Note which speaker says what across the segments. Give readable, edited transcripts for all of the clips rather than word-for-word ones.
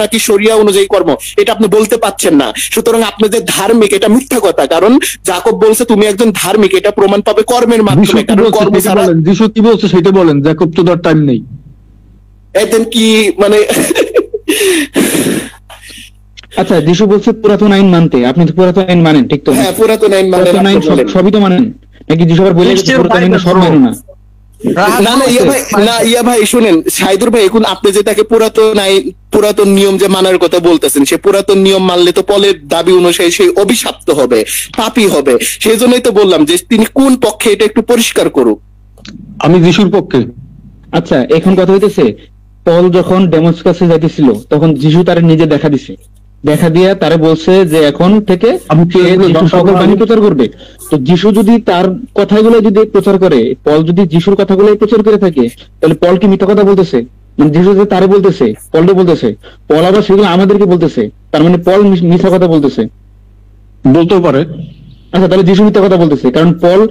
Speaker 1: নাকি শরিয়া অনুযায়ী কর্ম, এটা আপনি বলতে পাচ্ছেন না। সুতরাং আপনি যে ধার্মিক এটা মিথ্যা কথা, কারণ যাকব বলছে তুমি একজন ধার্মিক, এটা প্রমাণ পাবে কর্মের মাধ্যমে। কারণ কর্ম ছাড়া
Speaker 2: যিশু কি বলছে সেটা বলেন, যাকব তো তার টাইম নেই।
Speaker 1: একদিন কি মানে
Speaker 3: আচ্ছা, যিশু বলছে পুরাতন আইন মানতে, আপনি তো পুরাতন আইন মানেন, ঠিক তো?
Speaker 1: হ্যাঁ, পুরাতন আইন মানেন,
Speaker 3: সবই তো মানেন নাকি? যিশু আবার বলে পুরাতন আইন সব মানেন না?
Speaker 1: না না ইয়া ভাই শুনেন, সাইদুর ভাই, এখন আপনি যে তাকে পুরাতন নিয়ম যে মানার কথা বলতেছেন, সে পুরাতন নিয়ম মানলে তো পলের দাবি অনুযায়ী সেই অভিশপ্ত হবে, পাপী হবে। সেই জন্যই তো বললাম যে তিনি কোন পক্ষে, এটা একটু পরিষ্কার করুক।
Speaker 2: আমি যিশুর পক্ষে।
Speaker 3: আচ্ছা, এখন কথা হইতেছে, পল যখন ডেমাস্কাসে যাইতেছিল তখন যিশু তার নিজে দেখা দিছে, দেখা দিয়া তারে বলছে যে এখন থেকে সকল বাণী প্রচার করবে। তো যিশু যদি তার কথাগুলো যদি প্রচার করে, পল যদি যিশুর কথাগুলো প্রচার করে থাকে, তাহলে পল কি মিথ্যা কথা বলতেছে? মানে যিশু যে তারে বলতেছে, পলকে বলতেছে, পল আবার সেগুলো আমাদেরকে বলতেছে, তার মানে পল মিথ্যা কথা বলতেছে?
Speaker 2: বলতেও পারে।
Speaker 3: আচ্ছা, তাহলে যিশু মিথ্যা কথা বলতেছে, কারণ পল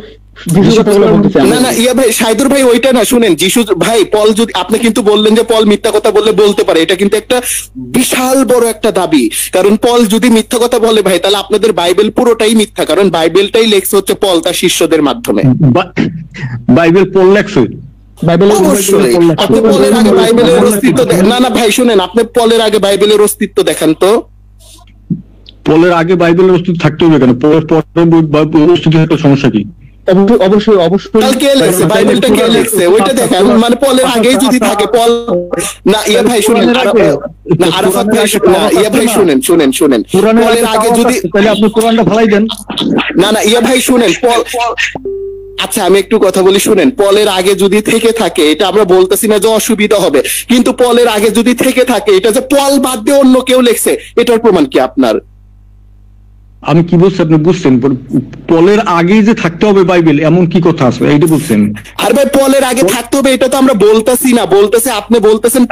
Speaker 1: না না ইয়া ভাই, সাইদুর ভাই ওইটা না, শুনেন যিশু ভাই, পল যদি, আপনি কিন্তু বললেন যে পল মিথ্যা কথা বলতে পারে, এটা কিন্তু একটা বিশাল বড় একটা দাবি। কারণ পল যদি মিথ্যা কথা বলে ভাই, তাহলে আপনাদের বাইবেল পুরোটাই মিথ্যা, কারণ বাইবেলটাই লেখছে হচ্ছে পল তার শিষ্যদের মাধ্যমে।
Speaker 2: বাইবেল পল লেখছে?
Speaker 1: আপনি পলের আগে বাইবেলের অস্তিত্ব দেখেন না? না ভাই শুনেন, আপনি পলের আগে বাইবেলের অস্তিত্ব দেখেন তো।
Speaker 2: পলের আগে বাইবেলের অস্তিত্ব থাকতে হবে কেন? পলের পরে অস্তিত্ব একটা সমস্যা কি?
Speaker 3: অবশ্যই অবশ্যই
Speaker 1: কে লিখছে বাইবেলটা, কে লিখছে ওইটা দেখেন। মানে পলের আগেই যদি থাকে পল, না ইয়া ভাই শুনেন, না আরাফাত ভাই, না ইয়া ভাই শুনেন পলের আগে যদি,
Speaker 2: তাহলে আপনি কোরআনটা ফেলাই দেন।
Speaker 1: না না ইয়া ভাই শুনেন, পল, আচ্ছা আমি একটু কথা বলি, শুনেন, পলের আগে যদি থেকে থাকে, এটা আমরা বলতেছি না যে অসুবিধা হবে, কিন্তু পলের আগে যদি থেকে থাকে, এটা যে পল বাদ দিয়ে অন্য কেউ লিখছে, এটার প্রমাণ কি আপনার?
Speaker 2: আমি কি বলছি আপনি বুঝছেন? পলের আগেই যে থাকতে হবে বাইবেল, এমন কি কথা আছে এইটা বুঝছেন?
Speaker 1: আর ভাই পলের আগে থাকতে হবে এটা তো আমরা বলতেছি না, বলতেছে আপনি বলতেছেন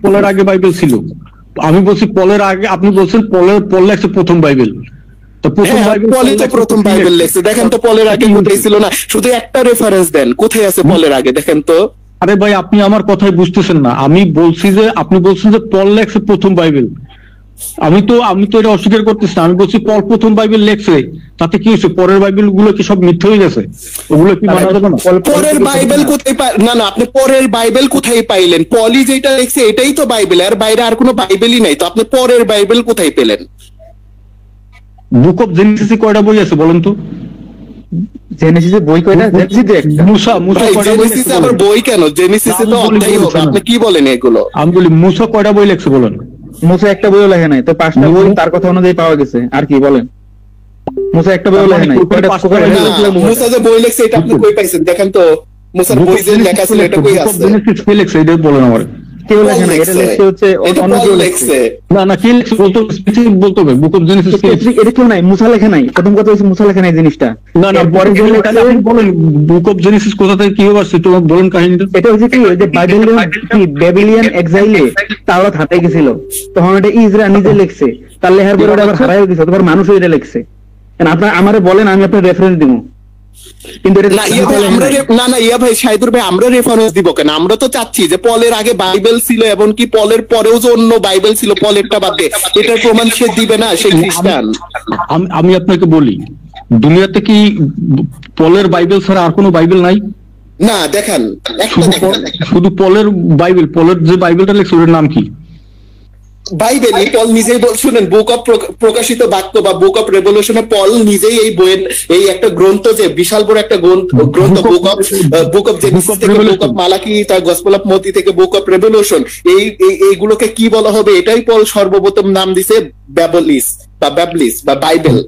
Speaker 2: পলের আগে বাইবেল ছিল। আমি বলছি পলের আগে, আপনি বলছেন পল লেখছে প্রথম বাইবেল। তো প্রথম বাইবেল
Speaker 1: পলই তো প্রথম বাইবেল লেখছে, দেখেন তো পলের আগে কোথায় ছিল? না শুধু একটা রেফারেন্স দেন, কোথায় আছে পলের আগে দেখেন তো।
Speaker 2: আরে ভাই আপনি আমার কথাই বুঝতেছেন না। আমি বলছি যে, আপনি বলছেন যে পল লেখছে প্রথম বাইবেল, আমি তো এটা অস্বীকার করতেছি না। আমি বলছি পল প্রথম বাইবেল লেখছে, তাতে কি হয়েছে? পরের বাইবেল গুলো কি সব মিথ্যা হয়ে গেছে? ওগুলো কি মানা যাবে না?
Speaker 1: পরের বাইবেল কোথায়? না না, আপনি পরের বাইবেল কোথায় পাইলেন? পলই যেটা লেখছে এটাই তো বাইবেল, আর বাইরে আর কোনো বাইবেলই নাই, তো আপনি পরের বাইবেল কোথায় পেলেন?
Speaker 2: বুক অফ জেনেসিসে কয়টা বই আছে বলেন তো?
Speaker 3: জেনেসিসে বই কয়টা?
Speaker 2: মুসা
Speaker 1: জেনেসিসে আবার বই কেন? জেনেসিসে তো অধ্যায় হবে, আপনি কি বলেন এগুলো?
Speaker 2: আমি বলি মুসা কয়টা বই লেখছে বলেন?
Speaker 3: মুসা একটা বইও লেখে নাই, তো 5টা বই তার কথা অনুযায়ী পাওয়া গেছে। আর কি বলেন? মুসা একটা বইও লেখে নাই।
Speaker 1: মুসা যে বই লেখছে এটা আপনি কই পাইছেন দেখেন তো? মুসার বই যে লেখা ছিল এটা কই আছে?
Speaker 2: কে লেখছে এটা বলেন আমারে।
Speaker 3: কেউ লেখে নাই, এটা লেখছে হচ্ছে অন্য কেউ লেখছে।
Speaker 2: না কে লেখছে বলতে হবে। বুক অফ জেনেসিস
Speaker 3: এটা কেউ নাই, মুসা লেখে নাই। প্রথম কথা হচ্ছে মুসা লেখে নাই জিনিসটা।
Speaker 2: না পরে আপনি বলেন বুক অফ জেনেসিস কোথা থেকে কিভাবে আসছে, তো বলেন কাহিনীটা।
Speaker 3: এটা হচ্ছে কি, ওই যে ব্যাবিলিয়ান এক্সাইলে তাওরাত হারাই গেছিল, তখন এটা ইজরা নিজে লিখছে, তার লেখার পরে ওটা আবার হারাই গেছে, তোমার মানুষ এটা লিখছে। আপনার আমারে বলেন, আমি আপনার রেফারেন্স দিব। কিন্তু
Speaker 1: না না ইয়া ভাই, সাইদুর ভাই, আমরা রেফারেন্স দিব কেন? আমরা তো চাচ্ছি যে পলের আগে বাইবেল ছিল, এবং কি পলের পরেও যে অন্য বাইবেল ছিল, পলেরটা বাদ দিয়ে, এটার প্রমাণ সে দিবে না, সেই খ্রিস্টান।
Speaker 2: আমি আপনাকে বলি, দুনিয়াতে কি পলের বাইবেল ছাড়া আর কোনো বাইবেল নাই?
Speaker 1: না দেখেন,
Speaker 2: শুধু পলের বাইবেল, পলের যে বাইবেলটা লেখছে ওটার নাম কি?
Speaker 1: বাইবেলই। পল নিজেই শুনেন, বুক অফ প্রকাশিত বাক্য বা বুক অফ রেভলিউশনে পল নিজেই এই বইয়ের এই একটা গ্রন্থ, যে বিশাল বড় একটা গ্রন্থ, বুক অফ জেনেসিস থেকে বুক অফ মালাকি, তার গসপেল অফ মতি থেকে বুক অফ রেভলিউশন, এইগুলোকে কি বলা হবে? এটাই পল সর্বপ্রথম নাম দিছে ব্যাবলিস বা বাইবেল।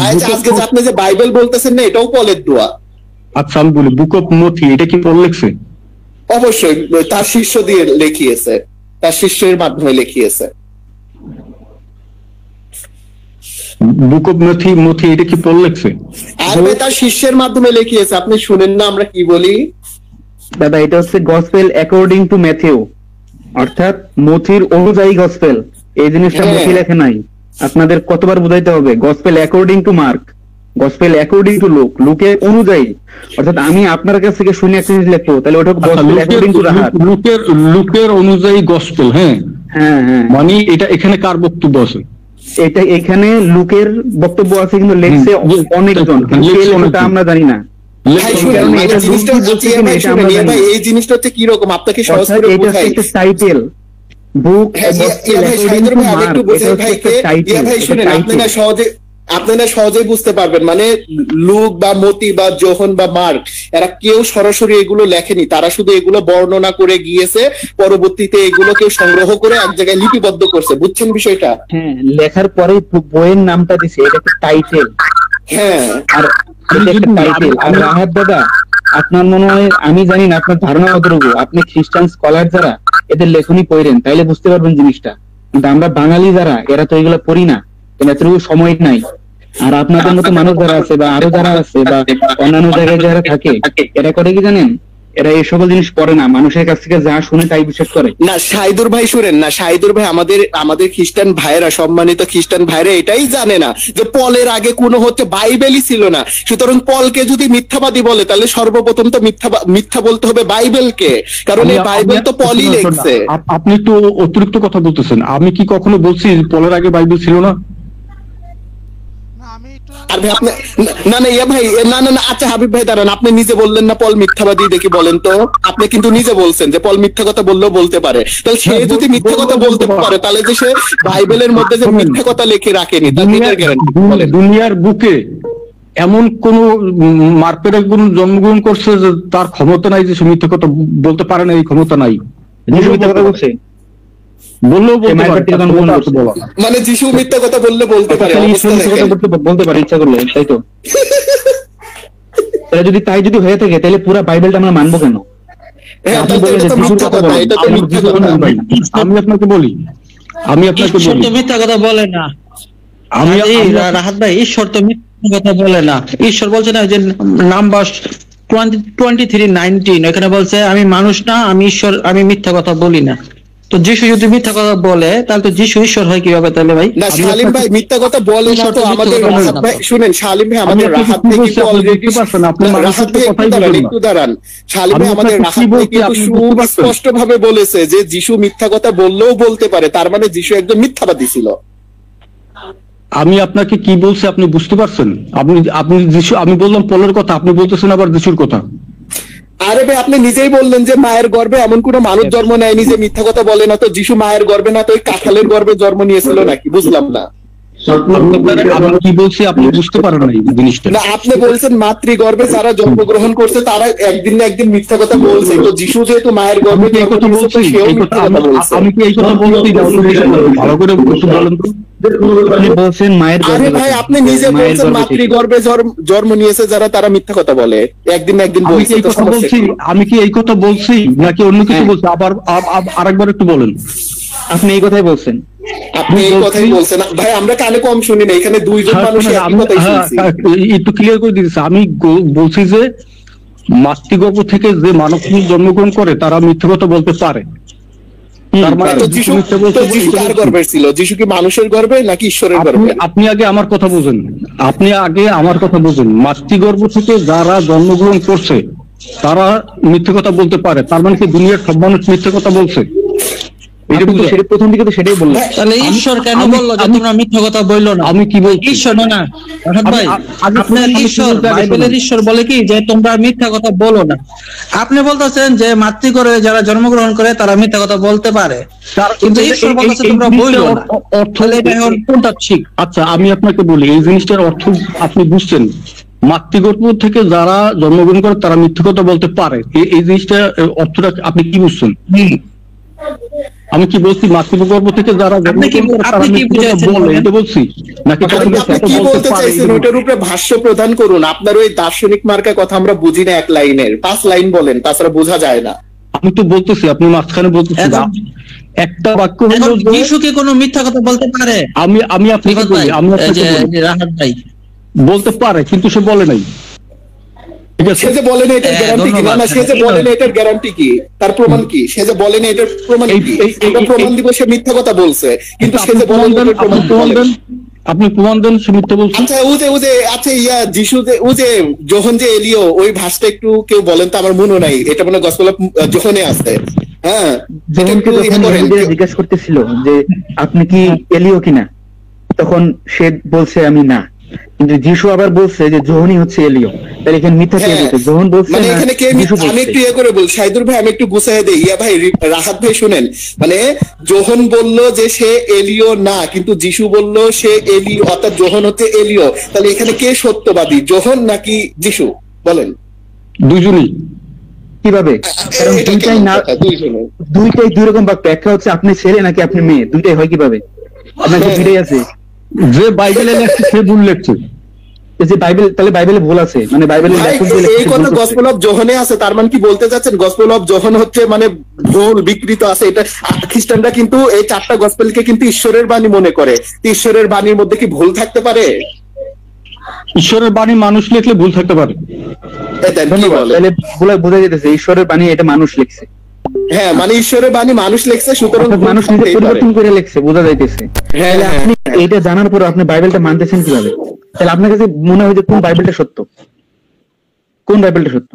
Speaker 1: আজকে আপনি যে বাইবেল বলতেছেন না, এটাও পলের দোয়া।
Speaker 2: আচ্ছা আমি বলি, বুক অফ মতি এটা কি পল লিখছে?
Speaker 1: অবশ্যই তার শিষ্য দিয়ে লিখিয়েছে, তার শিষ্যের মাধ্যমে লিখিয়েছে।
Speaker 2: বুক অফ মথি এটা কি পল লিখছে?
Speaker 1: আর তার শিষ্যের মাধ্যমে লিখিয়েছে। আপনি শুনেন না আমরা কি বলি?
Speaker 3: দাদা, এটা হচ্ছে গসপেল অ্যাকর্ডিং টু ম্যাথিউ, অর্থাৎ মথির অনুযায়ী গসপেল। এই জিনিসটা মথি লেখে নাই। আপনাদের কতবার বুঝাইতে হবে? Gospel according to mark, gospel according to look, লুকের অনুযায়ী। অর্থাৎ আমি আপনার কাছ থেকে শুনে একটা জিনিস লিখবো, তাহলে ওটা গসপেল অ্যাকর্ডিং টু রাহাত,
Speaker 2: লুকের অনুযায়ী গসপেল। হ্যাঁ
Speaker 3: হ্যাঁ হ্যাঁ,
Speaker 2: মানে এটা এখানে কার বক্তব্য আছে?
Speaker 3: এটা এখানে লোকের বক্তব্য আছে, কিন্তু লেখছে অনেকজন, কিন্তু কে লেখে তা আমরা জানি না।
Speaker 1: ভাই শুনেন,
Speaker 3: কারণ
Speaker 1: মানে
Speaker 3: এটা
Speaker 1: জিনিসটা
Speaker 3: লোক কি বলছে
Speaker 1: ইয়া
Speaker 3: কিনা
Speaker 1: ভাই
Speaker 3: এটা
Speaker 1: শুনেন,
Speaker 3: আমরা
Speaker 1: ইয়া
Speaker 3: জানি
Speaker 1: ভাই
Speaker 3: না।
Speaker 1: এই জিনিসটা হচ্ছে কি রকম আপনাকে সহজ
Speaker 3: অর্থাৎ
Speaker 1: করে
Speaker 3: এটা হচ্ছে
Speaker 1: বুঝাই।
Speaker 3: একটা টাইটেল, বুক
Speaker 1: হ্যাঁ, ইয়া ভাই শাহিদুর ভাই আমি একটু বুঝাই ভাইকে। ইয়া ভাই শুনেন, আপনি না সহজেই বুঝতে পারবেন, মানে লুক বা মতি বা জোহন বা মার্ক এরা কেউ সরাসরি এগুলো লেখেনি, তারা শুধু এগুলো বর্ণনা করে গিয়েছে, পরবর্তীতে এগুলো কেউ সংগ্রহ করে এক জায়গায় লিপিবদ্ধ করছে, বুঝছেন বিষয়টা?
Speaker 3: হ্যাঁ, লেখার পরে বইয়ের নামটা দিছে, এটা একটা টাইটেল।
Speaker 1: হ্যাঁ,
Speaker 3: আর এটা একটা টাইটেল। আর রাহাত দাদা, আপনার মনে হয়, আমি জানি না আপনার ধারণা কতটুকু, আপনি খ্রিস্টান স্কলার যারা এদের লেখনী পড়েন তাইলে বুঝতে পারবেন জিনিসটা, কিন্তু আমরা বাঙালি যারা এরা তো এগুলো পড়ি না, এতটুকু সময় নাই। আর আপনাদের মতো মানুষ যারা আছে বা আরো যারা আছে বা অন্যান্য জায়গায় যারা থাকে, এরা করে কি জানেন, এরা এই সকল জিনিস পড়ে না, মানুষের কাছ থেকে যা শুনে তাই বিশ্বাস করে।
Speaker 1: না শাহিদুর ভাই শুনেন না, শাহিদুর ভাই আমাদের খ্রিস্টান ভাইরা, সম্মানিত খ্রিস্টান ভাইরা এটাই জানে না যে পলের আগে কোনো হচ্ছে বাইবেলই ছিল না। সুতরাং পলকে যদি মিথ্যাবাদী বলে তাহলে সর্বপ্রথম তো মিথ্যা বলতে হবে বাইবেলকে, কারণ এই বাইবেল তো পলই লিখছে।
Speaker 2: আপনি একটু অতিরিক্ত কথা বলতেছেন। আমি কি কখনো বলছি পলের আগে বাইবেল ছিল না?
Speaker 1: আর ভাই আপনি না না ইয়া ভাই না না না, আচ্ছা হাবিব ভাই দাঁড়ান, আপনি নিজে বললেন না পল মিথ্যাবাদী, দেখি বলেন তো। আপনি কিন্তু নিজে বলছেন যে পল মিথ্যা কথা বললেও বলতে পারে, তাহলে সে যদি মিথ্যা কথা বলতে পারে তাহলে যে সে বাইবেলের মধ্যে যে মিথ্যা কথা লিখে রাখেনি তার নিজের গ্যারান্টি বলেন।
Speaker 2: দুনিয়ার বুকে এমন কোন মার্কেটে কোন জন্মগ্রহণ করছে যে তার ক্ষমতা নাই যে সে মিথ্যা কথা বলতে পারে না, এই ক্ষমতা নাই।
Speaker 3: মিথ্যা কথা বলছে,
Speaker 2: বললেও বলতে পারে,
Speaker 1: মানে যিশু মিথ্যা কথা বললে বলতে পারে,
Speaker 3: বলতে পারে ইচ্ছা করলে, তাই তো? তাহলে যদি তাই যদি হয়ে থাকে তাহলে পুরো বাইবেলটা আমরা মানবো কেন?
Speaker 1: হ্যাঁ,
Speaker 3: আপনি
Speaker 1: তাহলে
Speaker 3: বললেন
Speaker 1: এটা তো
Speaker 3: যে যিশুর
Speaker 1: মিথ্যা
Speaker 3: কথা
Speaker 1: কথা,
Speaker 3: বলেন,
Speaker 1: এটা তো মিথ্যা কথা।
Speaker 2: আমি আপনাকে বলি,
Speaker 4: ঈশ্বর তো মিথ্যা কথা বলে না। রাহাত ভাই, ঈশ্বর তো মিথ্যা কথা বলে না। ঈশ্বর বলছে না যে নাম্বার 23:19 এখানে বলছে আমি মানুষ না, আমি ঈশ্বর, আমি মিথ্যা কথা বলি না। তো যিশু যদি মিথ্যা কথা বলে তাহলে তো যিশু ঈশ্বর হয় কিভাবে তাহলে ভাই?
Speaker 1: না শালিম ভাই মিথ্যা কথা বলে না তো আমাদের রাহাত ভাই, শুনেন শালিম ভাই, আমাদের রাহাত ভাই কিন্তু অলরেডি, রাহাত ভাই একটু দাঁড়ান, শালিম ভাই আমাদের রাহাত ভাই কিন্তু সুস্পষ্ট ভাবে বলেছে যে যিশু মিথ্যা কথা বললেও বলতে পারে, তার মানে যিশু একজন মিথ্যাবাদী ছিল।
Speaker 2: আমি আপনাকে কি বলছি আপনি বুঝতে পারছেন? আপনি যিশু, আমি বললাম পলের কথা, আপনি বলতেছেন আবার যিশুর কথা।
Speaker 1: আরে ভাই আপনি নিজেই বললেন যে মায়ের গর্ভে এমন কোন মানুষ জন্ম নেয়নি যে মিথ্যা কথা বলে না, তো যিশু মায়ের গর্ভে না তো ওই কাঁঠালের গর্ভে জন্ম নিয়েছিল নাকি? বুঝলাম না।
Speaker 2: আমি কি বলছি আপনি বুঝতে পারেন না এই জিনিসটা?
Speaker 1: না আপনি বলছেন মাতৃগর্ভে যারা জন্মগ্রহণ করছে তারা একদিন না একদিন মিথ্যা কথা বলছে, তো যিশু যেহেতু মায়ের গর্ভে
Speaker 2: এই কথা বলছি, আমি কি এই কথা বলছি? ভালো করে বলেন তো।
Speaker 3: আপনি বলছেন মায়ের গর্ভে,
Speaker 1: আরে ভাই আপনি নিজে বলছেন মাতৃগর্ভে জন্ম নিয়েছে যারা, তারা মিথ্যা কথা বলে, একদিন না একদিন বলছে।
Speaker 2: আমি কি এই কথা বলছি নাকি অন্য কিছু বলছি? আবার আরেকবার একটু বলেন।
Speaker 3: আপনি এই কথাই বলছেন,
Speaker 1: আপনি এই কথাই বলছেন ভাই, আমরা কানে কম শুনি না, এখানে দুইজন মানুষ একই কথাই শুনছি।
Speaker 2: একটু ক্লিয়ার করে দিতেছি, আমি বলছি যে মাতৃগর্ভ থেকে যে মানব জন্মগ্রহণ করে তারা মিথ্যা কথা বলতে পারে।
Speaker 1: কার গর্ভে ছিল? যিশু কি মানুষের গর্ভে নাকি ঈশ্বরের গর্ভে?
Speaker 2: আপনি আগে আমার কথা বোঝেন, মাতৃগর্ভ থেকে যারা জন্মগ্রহণ করছে তারা মিথ্যে কথা বলতে পারে, তার মানে কি দুনিয়ার সব মানুষ মিথ্যে কথা বলছে?
Speaker 3: প্রথম দিকে তো সেটাই বললাম।
Speaker 4: তাহলে ঈশ্বর কেন বললো যে তোমরা মিথ্যা কথা বললো না?
Speaker 2: আমি কি বলছি?
Speaker 4: ঈশ্বর না ভাই, আপনার ঈশ্বর, বাইবেলের ঈশ্বর বলে কি যে তোমরা মিথ্যা কথা বলো না। আপনি বলতেছেন যে মাতৃগর্ভে যারা জন্মগ্রহণ করে তারা মিথ্যা কথা বলতে পারে, কিন্তু ঈশ্বর বলতেছে তোমরা বললো না। তাহলে এটা এখন কোনটা ঠিক?
Speaker 2: আচ্ছা আমি আপনাকে বলি, এই জিনিসটার অর্থ আপনি বুঝছেন? মাতৃগর্ভ থেকে যারা জন্মগ্রহণ করে তারা মিথ্যা কথা বলতে পারে, এই জিনিসটা অর্থটা আপনি কি বুঝছেন? আমি কি বলছি মাতৃগর্ভ থেকে যারা বলছি নাকি
Speaker 1: কি বলতে চাইছেন ওটার উপরে ভাষ্য প্রদান করুন। আপনার ওই দার্শনিক মার্কা কথা আমরা বুঝি না, এক লাইনের 5 লাইন বলেন, তাছাড়া বোঝা যায় না।
Speaker 2: আমি তো বলতেছি, আপনি মাঝখানে বলতেছেন একটা বাক্য হলো
Speaker 4: যিশু কি কোনো মিথ্যা কথা বলতে পারে?
Speaker 2: আমি আপনাকে বলি,
Speaker 4: রাহাত ভাই
Speaker 2: বলতে পারে কিন্তু সে বলে নাই।
Speaker 1: সে যে বলেন এটার গ্যারান্টি কি? না সে যে বলেন এটার গ্যারান্টি কি? তার প্রমাণ কি? সে যে বলেন এটার প্রমাণ কি? এটা প্রমাণ দিব সে মিথ্যা কথা বলছে, কিন্তু সে যে বলেন এটার প্রমাণ দেন।
Speaker 2: আপনি প্রমাণ দেন সে মিথ্যা বলছেন।
Speaker 1: আচ্ছা আচ্ছা যিশু যখন যে এলিও ওই ভাষটা একটু কেউ বলেন তো, আমার মনে নাই, এটা মানে গসপেল অফ যোহনে আছে। হ্যাঁ,
Speaker 3: যোহনকে যখন জিজ্ঞেস করতেছিল যে আপনি কি এলিও কিনা, তখন সে বলছে আমি না, কিন্তু যিশু আবার বলছে যে যোহনই হচ্ছে এলিও। তাহলে এখানে মিথ্যা কে বলছে? যোহন বলছে
Speaker 1: মানে
Speaker 3: না
Speaker 1: এখানে কে?
Speaker 3: যিশু বলছে।
Speaker 1: আমি একটু করে বল, সাইদুর ভাই আমি একটু গুছাই দেই। ভাই রাহাত ভাই শুনেন, মানে যোহন বলল যে সে এলিও না, কিন্তু যিশু বলল সে এলিও, অর্থাৎ যোহন হচ্ছে এলিও। তাহলে এখানে কে সত্যবাদী, যোহন নাকি যিশু? বলেন।
Speaker 2: দুজনই।
Speaker 3: কিভাবে? কারণ দুইটাই না, দুইটাই দুই রকম বাক্য। একটা হচ্ছে আপনি ছেলে নাকি আপনি মেয়ে, দুইটাই হয় কিভাবে? আপনার যে দুইটাই আছে।
Speaker 2: যে বাইবেলে লেখছে সে ভুল লেখছে।
Speaker 3: যে বাইবেল, তাহলে বাইবেলে ভুল আছে, মানে বাইবেলে
Speaker 1: এই কথা গসপেল অফ যোহনে আছে, তার মানে কি বলতে চাচ্ছেন গসপেল অফ যোহন হচ্ছে মানে ভুল বিকৃত আছে? এটা খ্রিস্টানরা কিন্তু এই 4টা গসপেলকে কিন্তু ঈশ্বরের বাণী মনে করে। ঈশ্বরের বাণীর মধ্যে কি ভুল থাকতে পারে?
Speaker 2: ঈশ্বরের বাণী মানুষ লিখলে ভুল থাকতে পারে।
Speaker 3: তাহলে বোঝা যেতেছে ঈশ্বরের বাণী এটা মানুষ লিখছে।
Speaker 1: হ্যাঁ, মানে ঈশ্বরের বাণী মানুষ লিখছে, সুতরাং
Speaker 3: মানুষ নিজে পরিবর্তন করে লিখছে, বোঝা যাইতেছে। তাহলে আপনি এইটা জানার পর আপনি বাইবেলটা মানতেছেন কিভাবে? তাহলে আপনার কাছে মনে হয় যে কোন বাইবেলটা সত্য, কোন বাইবেলটা সত্য?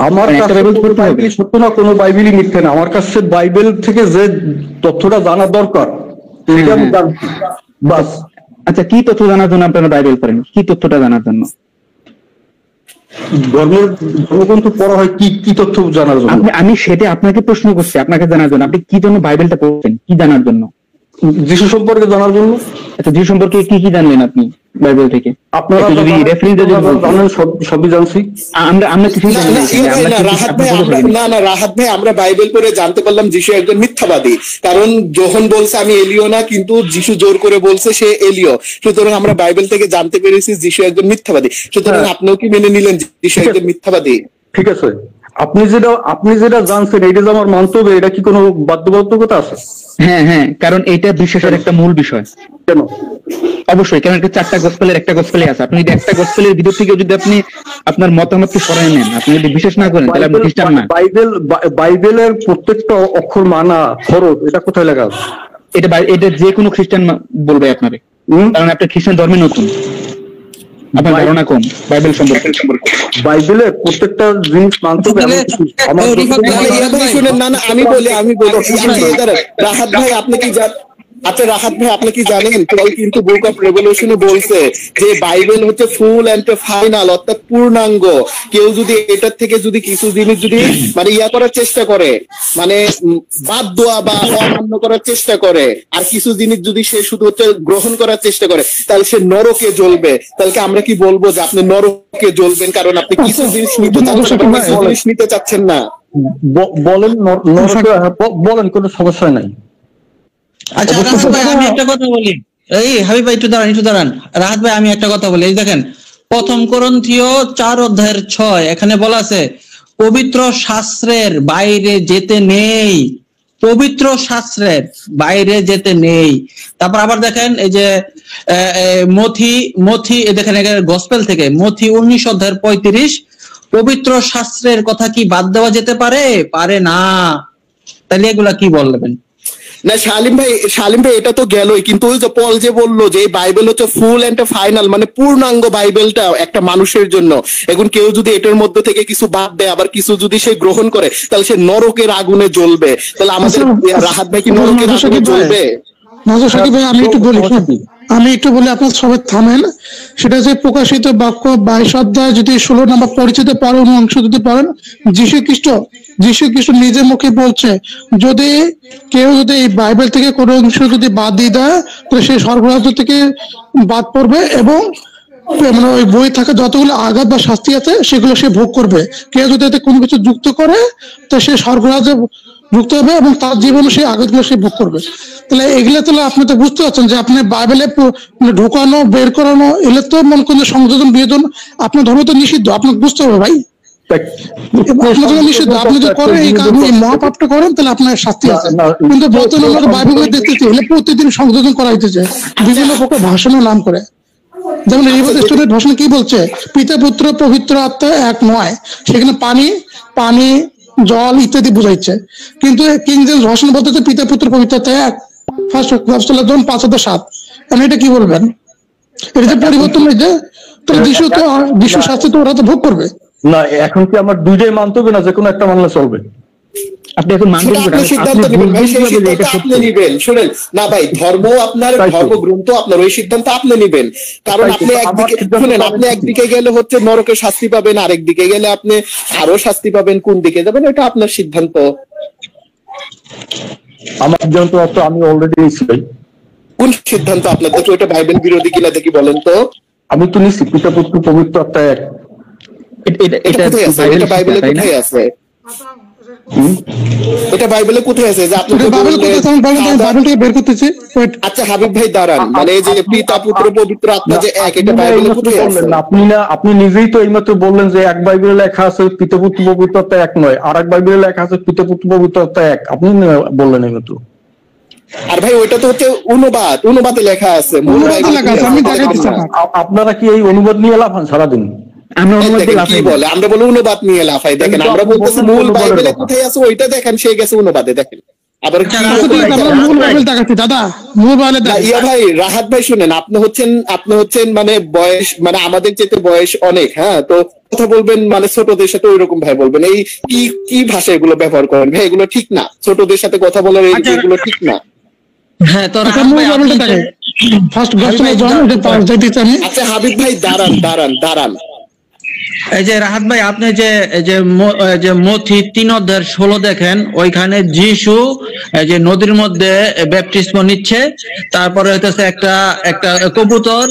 Speaker 2: আমার কাছে বাইবেল সত্য না, কোন বাইবেলই মিথ্যে না। আমার কাছে বাইবেল থেকে যে তথ্যটা জানা দরকার সেটা আমি জানছি, বাস।
Speaker 3: আচ্ছা, কি তথ্য জানার জন্য আপনারা বাইবেল পড়েন? কি তথ্যটা জানার জন্য?
Speaker 2: ধর্মগ্রন্থ পড়া হয় কি তথ্য জানার জন্য?
Speaker 3: আমি সেটা আপনাকে প্রশ্ন করছি, আপনাকে জানার জন্য। আপনি কি জন্য বাইবেলটা পড়ছেন, কি জানার জন্য?
Speaker 2: যিশু সম্পর্কে জানার জন্য।
Speaker 3: আচ্ছা, যিশু সম্পর্কে কি কি জানলেন আপনি বাইবেল থেকে?
Speaker 2: আপনারা যদি রেফারেন্স জানেন, সবই জানছি
Speaker 3: আমরা কিছু জানি না।
Speaker 1: রাহাত ভাই, আমরা বাইবেল পড়ে জানতে পারলাম যিশু একজন মিথ্যাবাদী, কারণ যখন বলছে আমি এলিও না, কিন্তু যিশু জোর করে বলছে সে এলিও। সুতরাং আমরা বাইবেল থেকে জানতে পেরেছি যিশু একজন মিথ্যাবাদী। সুতরাং আপনিও কি মেনে নিলেন যিশু একজন মিথ্যাবাদী?
Speaker 2: ঠিক আছে, আপনি যেটা জানছেন এইটা যে আমার মানতে হবে, এটা কি কোনো বাধ্যবাধকতা আছে?
Speaker 3: হ্যাঁ, কারণ এটা বিশ্বাসের একটা মূল বিষয়।
Speaker 2: কেন?
Speaker 3: অবশ্যই, কারণ এটা 4টা গসপেলের একটা গসপেলে আছে। আপনি যদি একটা গসপেলের ভিতর থেকে যদি আপনি আপনার মতামতকে সরাই নেন, আপনি যদি বিশ্বাস না করেন, তাহলে আপনি খ্রিস্টান না।
Speaker 2: বাইবেলের প্রত্যেকটা অক্ষর মানা ফরজ, এটা কোথায় লেখা আছে?
Speaker 3: এটা যে কোনো খ্রিস্টান বলবে আপনারে, কারণ আপনি খ্রিস্টান ধর্মে নতুন, আপনার ধারণা কম বাইবেল সম্পর্কে।
Speaker 2: বাইবেলের প্রত্যেকটা জিনিস মানতে হবে।
Speaker 1: আমি বলি রাহাত ভাই, আপনি কি আচ্ছা রাহাত ভাই, আপনি কি জানেন পল কিন্তু বুক অফ রেভলিউশনে বলছে যে বাইবেল হচ্ছে ফুল এন্ড ফাইনাল, অর্থাৎ পূর্ণাঙ্গ। কেউ যদি এটার থেকে যদি কিছু জিনিস যদি মানে করার চেষ্টা করে, মানে বাদ দেওয়া বা অমান্য করার চেষ্টা করে, আর কিছু জিনিস যদি সে শুধু হচ্ছে গ্রহণ করার চেষ্টা করে, তাহলে সে নরকে জ্বলবে। তাহলে আমরা কি বলবো যে আপনি নরকে জ্বলবেন কারণ আপনি কিছু জিনিস নিতে চাচ্ছেন, কিছু জিনিস নিতে চাচ্ছেন না?
Speaker 2: বলেন, কোনো সমস্যা নাই।
Speaker 4: আচ্ছা রাহাত ভাই, আমি একটা কথা বলি। এই হাবিব ভাই একটু দাঁড়ান। রাহাত ভাই, আমি একটা কথা বলি। এই দেখেন, 1 করন্থীয় 4:6 এখানে বলা আছে পবিত্র শাস্ত্রের বাইরে যেতে নেই, পবিত্র শাস্ত্রের বাইরে যেতে নেই। তারপর আবার দেখেন এই যে মথি দেখেন গসপেল থেকে মথি 19:35, পবিত্র শাস্ত্রের কথা কি বাদ দেওয়া যেতে পারে না। তাহলে এগুলা কি বলবেন?
Speaker 1: না শালিম ভাই এটা তো গেলই, কিন্তু ওই যে পল যে বললো যে বাইবেল হচ্ছে ফুল এন্ড ফাইনাল, মানে পূর্ণাঙ্গ বাইবেলটা একটা মানুষের জন্য। এখন কেউ যদি এটার মধ্যে থেকে কিছু বাদ দেয়, আবার কিছু যদি সে গ্রহণ করে, তাহলে সে নরকের আগুনে জ্বলবে। তাহলে আমাদের রাহাত ভাই কি নরকের আগুনে জ্বলবে?
Speaker 5: নজর সাকিব ভাই, আমি একটু বলি, আপনার সবাই থামেন। সেটা যে প্রকাশিত বাক্য 22 অধ্যায় যদি 16 নম্বর পরিচিত পরের অংশ যদি পড়েন, যীশু খ্রিস্ট নিজে মুখে বলছে যদি কেউ যদি এই বাইবেল থেকে কোনো অংশ যদি বাদ দিয়ে দেয়, তাহলে সে স্বর্গরাজ্য থেকে বাদ পড়বে এবং মানে ওই বই থাকা যতগুলো আঘাত বা শাস্তি আছে সেগুলো সে ভোগ করবে। কেউ যদি এতে কোনো কিছু যুক্ত করে, তো সে স্বর্গরাজ্যে যুক্ত হবে এবং তার জীবনে সেই আঘাতগুলো সে ভোগ করবে। তাহলে এগুলো তাহলে আপনি তো বুঝতে পারছেন যে আপনি বাইবেলে ঢোকানো বের করানো এগুলো তো মনে করেন সংযোজন বিয়োজন আপনার ধর্ম তো নিষিদ্ধ। আপনাকে বুঝতে হবে ভাই, নিষিদ্ধ। আপনি যদি করেন এই কারণে এই মহাপাপটা করেন, তাহলে আপনার শাস্তি আছে। কিন্তু বর্তমানে আমরা বাইবেলে দেখতেছি এগুলো প্রতিদিন সংযোজন করা হইতেছে বিভিন্ন প্রকার ভাষণের নাম করে। যেমন রিভার ভাষণ কি বলছে, পিতা পুত্র পবিত্র আত্মা এক নয়, সেখানে পানি জল ইত্যাদি বোঝাইছে। কিন্তু কিং জেমস ভাষণ বলতেছে পিতা পুত্র পবিত্র আত্মা এক, 1 John 5:7। এটা কি বলবেন? এটা যে পরিবর্তন হয়েছে, তো যিশু শাস্তি তো ওরা তো ভোগ করবে
Speaker 2: না। এখন কি আমার দুইটাই মানতে হবে না যে কোনো একটা মানলে চলবে?
Speaker 3: আপনি এখন মানবেন
Speaker 1: আপনি সিদ্ধান্ত নেবেন ভাই, সেই সিদ্ধান্ত আপনি নিবেন। শুনেন না ভাই, ধর্ম আপনার, ধর্মগ্রন্থ আপনার, ওই সিদ্ধান্ত আপনি নিবেন। কারণ আপনি একদিকে শুনেন, আপনি একদিকে গেলে হচ্ছে নরকে শাস্তি পাবেন, আরেক দিকে গেলে আপনি আরো শাস্তি পাবেন। কোন দিকে যাবেন এটা আপনার সিদ্ধান্ত।
Speaker 2: আমার সিদ্ধান্ত আমি অলরেডি নিচ্ছি ভাই।
Speaker 1: কোন সিদ্ধান্ত আপনার? তো ওটা বাইবেল বিরোধী কিনা দেখি বলেন তো।
Speaker 2: আমি তো নিচ্ছি পিতা পুত্র পবিত্র আত্মা এক।
Speaker 1: এটা কোথায় আছে? এটা বাইবেলে কোথায় আছে? এটা বাইবেলে কোথায় আছে যে আপনি
Speaker 5: বের করতেছি?
Speaker 1: আচ্ছা হাবিব ভাই দাঁড়ান, মানে এই যে পিতা পুত্র পবিত্র আত্মা যে এক, এটা বাইবেলে কোথায় আছে?
Speaker 2: আপনি নিজেই তো এইমাত্র বললেন যে এক বাইবেলে লেখা আছে পিতা পুত্র পবিত্র আত্মা এক নয়, আর এক বাইবেলে লেখা আছে পিতা পুত্র পবিত্র আত্মা এক। আপনি বললেন এইমাত্র।
Speaker 1: আর ভাই ওইটা তো হচ্ছে অনুবাদে লেখা আছে।
Speaker 2: আপনারা কি এই অনুবাদ নিয়ে লাফান সারাদিন?
Speaker 3: আমরা অনুবাদ
Speaker 1: কি বলে? আমরা বলি অনুবাদ নিয়ে লাফাই। দেখেন আমরা বলতেছি মূল বাইবেলে কোথায় আছে ওইটা দেখেন, সে গেছে অনুবাদে। দেখেন আবার
Speaker 5: দাদা মূল বাইবেলে
Speaker 1: ইয়া ভাই, রাহাত ভাই শুনেন, আপনি হচ্ছেন মানে বয়স, মানে আমাদের চেয়ে বয়স অনেক, হ্যাঁ, তো কথা বলবেন মানে ছোটদের সাথে ওই রকম ভাই বলবেন। এই কি ভাষা এগুলো ব্যবহার করেন ভাই? এগুলো ঠিক না। ছোটদের সাথে কথা বলার এগুলো ঠিক না।
Speaker 4: হ্যাঁ, তো
Speaker 1: আচ্ছা হাবিব ভাই দাঁড়ান।
Speaker 4: এই যে রাহাত ভাই, আপনি যে মথি 3:16 দেখেন, ওইখানে যিশু যে নদীর মধ্যে ব্যাপটিস্ম নিচ্ছে, তারপরে হইতেছে একটা কবুতর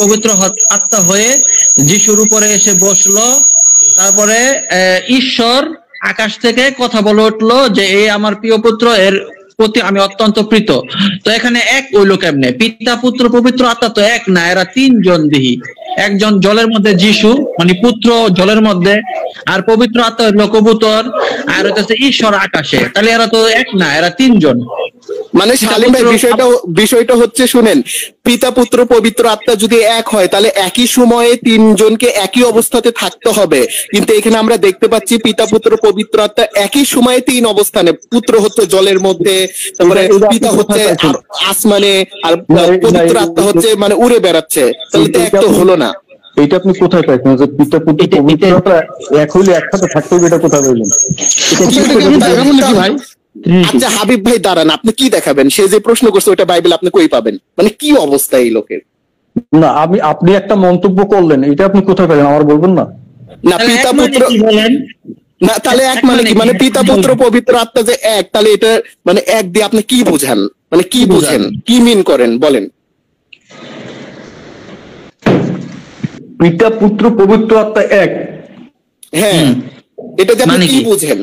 Speaker 4: পবিত্র আত্মা হয়ে যিশুর উপরে এসে বসলো। তারপরে ঈশ্বর আকাশ থেকে কথা বলে উঠলো যে এই আমার প্রিয় পুত্র, এর প্রতি আমি অত্যন্ত প্রীত। তো এখানে এক হইল কেমনে? পিতা পুত্র পবিত্র আত্মা তো এক না, এরা তিনজন দিহি। একজন জলের মধ্যে যিশু, মানে পুত্র জলের মধ্যে, আর পবিত্র আত্মা হইল কবুতর, আর হচ্ছে ঈশ্বর আকাশে। তাহলে এরা তো এক না, এরা তিনজন।
Speaker 1: মানে সালিম ভাই বিষয়টা হচ্ছে শুনেন, পিতা পুত্র পবিত্র আত্মা যদি এক হয় তাহলে একই সময়ে তিনজনকে একই অবস্থাতে থাকতে হবে। কিন্তু এখানে আমরা দেখতে পাচ্ছি পিতা পুত্র পবিত্র আত্মা একই সময়ে তিন অবস্থানে। পুত্র হচ্ছে জলের মধ্যে, তারপরে পিতা হচ্ছে আসমানে, আর পবিত্র আত্মা হচ্ছে মানে উড়ে বেড়াচ্ছে। তাহলে তো এক তো হলো না।
Speaker 2: এইটা আপনি কোথায় পাইছেন যে পিতা পুত্র পবিত্র আত্মা এক হইলে একসাথে থাকতে হবে? এটা কোথায় বললেন
Speaker 1: ভাই? আচ্ছা হাবিব ভাই দাঁড়ান, আপনি কি দেখাবেন? সে যে প্রশ্ন করছে ওইটা বাইবেল আপনি কই পাবেন? মানে কি অবস্থা এই লোকের?
Speaker 2: না, আপনি একটা মন্তব্য করলেন, এটা আপনি কোথায় পেলেন আমার বলবেন না?
Speaker 1: না পিতা পুত্র না, তাহলে এক মানে কি? মানে পিতা পুত্র পবিত্র আত্মা যে এক, তাহলে এটা মানে এক দিয়ে আপনি কি বোঝান? মানে কি বোঝেন, কি মিন করেন বলেন?
Speaker 2: পিতা পুত্র পবিত্র আত্মা এক,
Speaker 1: হ্যাঁ, এটা যে আপনি কি বোঝেন?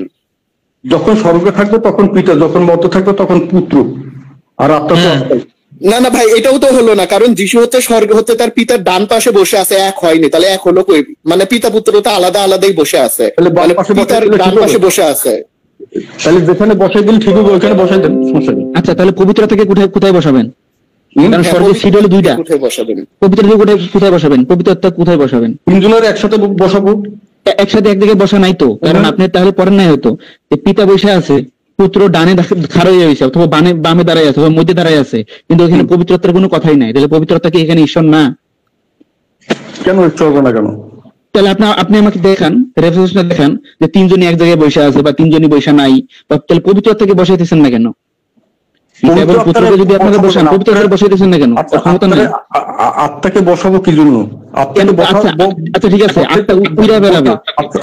Speaker 2: যখন স্বর্গে থাকবে তখন পিতা, যখন মর্তে থাকবে তখন পুত্র, আর আত্মা তো আত্মাই।
Speaker 1: না ভাই, এটাও তো হলো না, কারণ যিশু হচ্ছে স্বর্গে হচ্ছে তার পিতার ডান পাশে বসে আছে, এক হয়নি। তাহলে এক হলো কই? মানে পিতা পুত্র তো আলাদাই বসে আছে, পিতার ডান পাশে বসে আছে।
Speaker 2: তাহলে যেখানে বসাই দিন ঠিক হবে, ওইখানে বসাই দেন, সমস্যা নেই।
Speaker 3: আচ্ছা, তাহলে পবিত্রতাকে কোথায় বসাবেন? কারণ স্বর্গের সিট হলো দুইটা।
Speaker 1: কোথায় বসাবেন
Speaker 3: পবিত্রতা? কোথায় বসাবেন? পবিত্রতা কোথায় বসাবেন?
Speaker 2: তিনজনের একসাথে বসাবো।
Speaker 3: একসাথে একদিকে বসা নাই তো, কারণ আপনি তাহলে পড়েন নাই হয়তো যে পিতা বসে আছে, পুত্র ডানে খাড়া হয়ে গেছে, অথবা বামে দাঁড়ায় আছে, অথবা মধ্যে দাঁড়ায় আছে, কিন্তু এখানে পবিত্রতার কোনো কথাই নাই। তাহলে পবিত্রতা কি এখানে ঈশ্বর না?
Speaker 2: কেন ঈশ্বর হবে না কেন?
Speaker 3: তাহলে আপনি আমাকে দেখান, রেফারেন্সটা দেখান যে তিনজনই এক জায়গায় বসে আছে, বা তিনজনই বসে নাই, বা তাহলে পবিত্রতাকে বসাইতেছেন না কেন? পুত্রকে যদি আপনাকে বসান, পবিত্রতাকে বসাইতেছেন না কেন? ক্ষমতা নাই।
Speaker 2: আত্মাকে বসাবো কি জন্য?
Speaker 3: আচ্ছা ঠিক আছে, আত্মা উইরা বেড়াবে।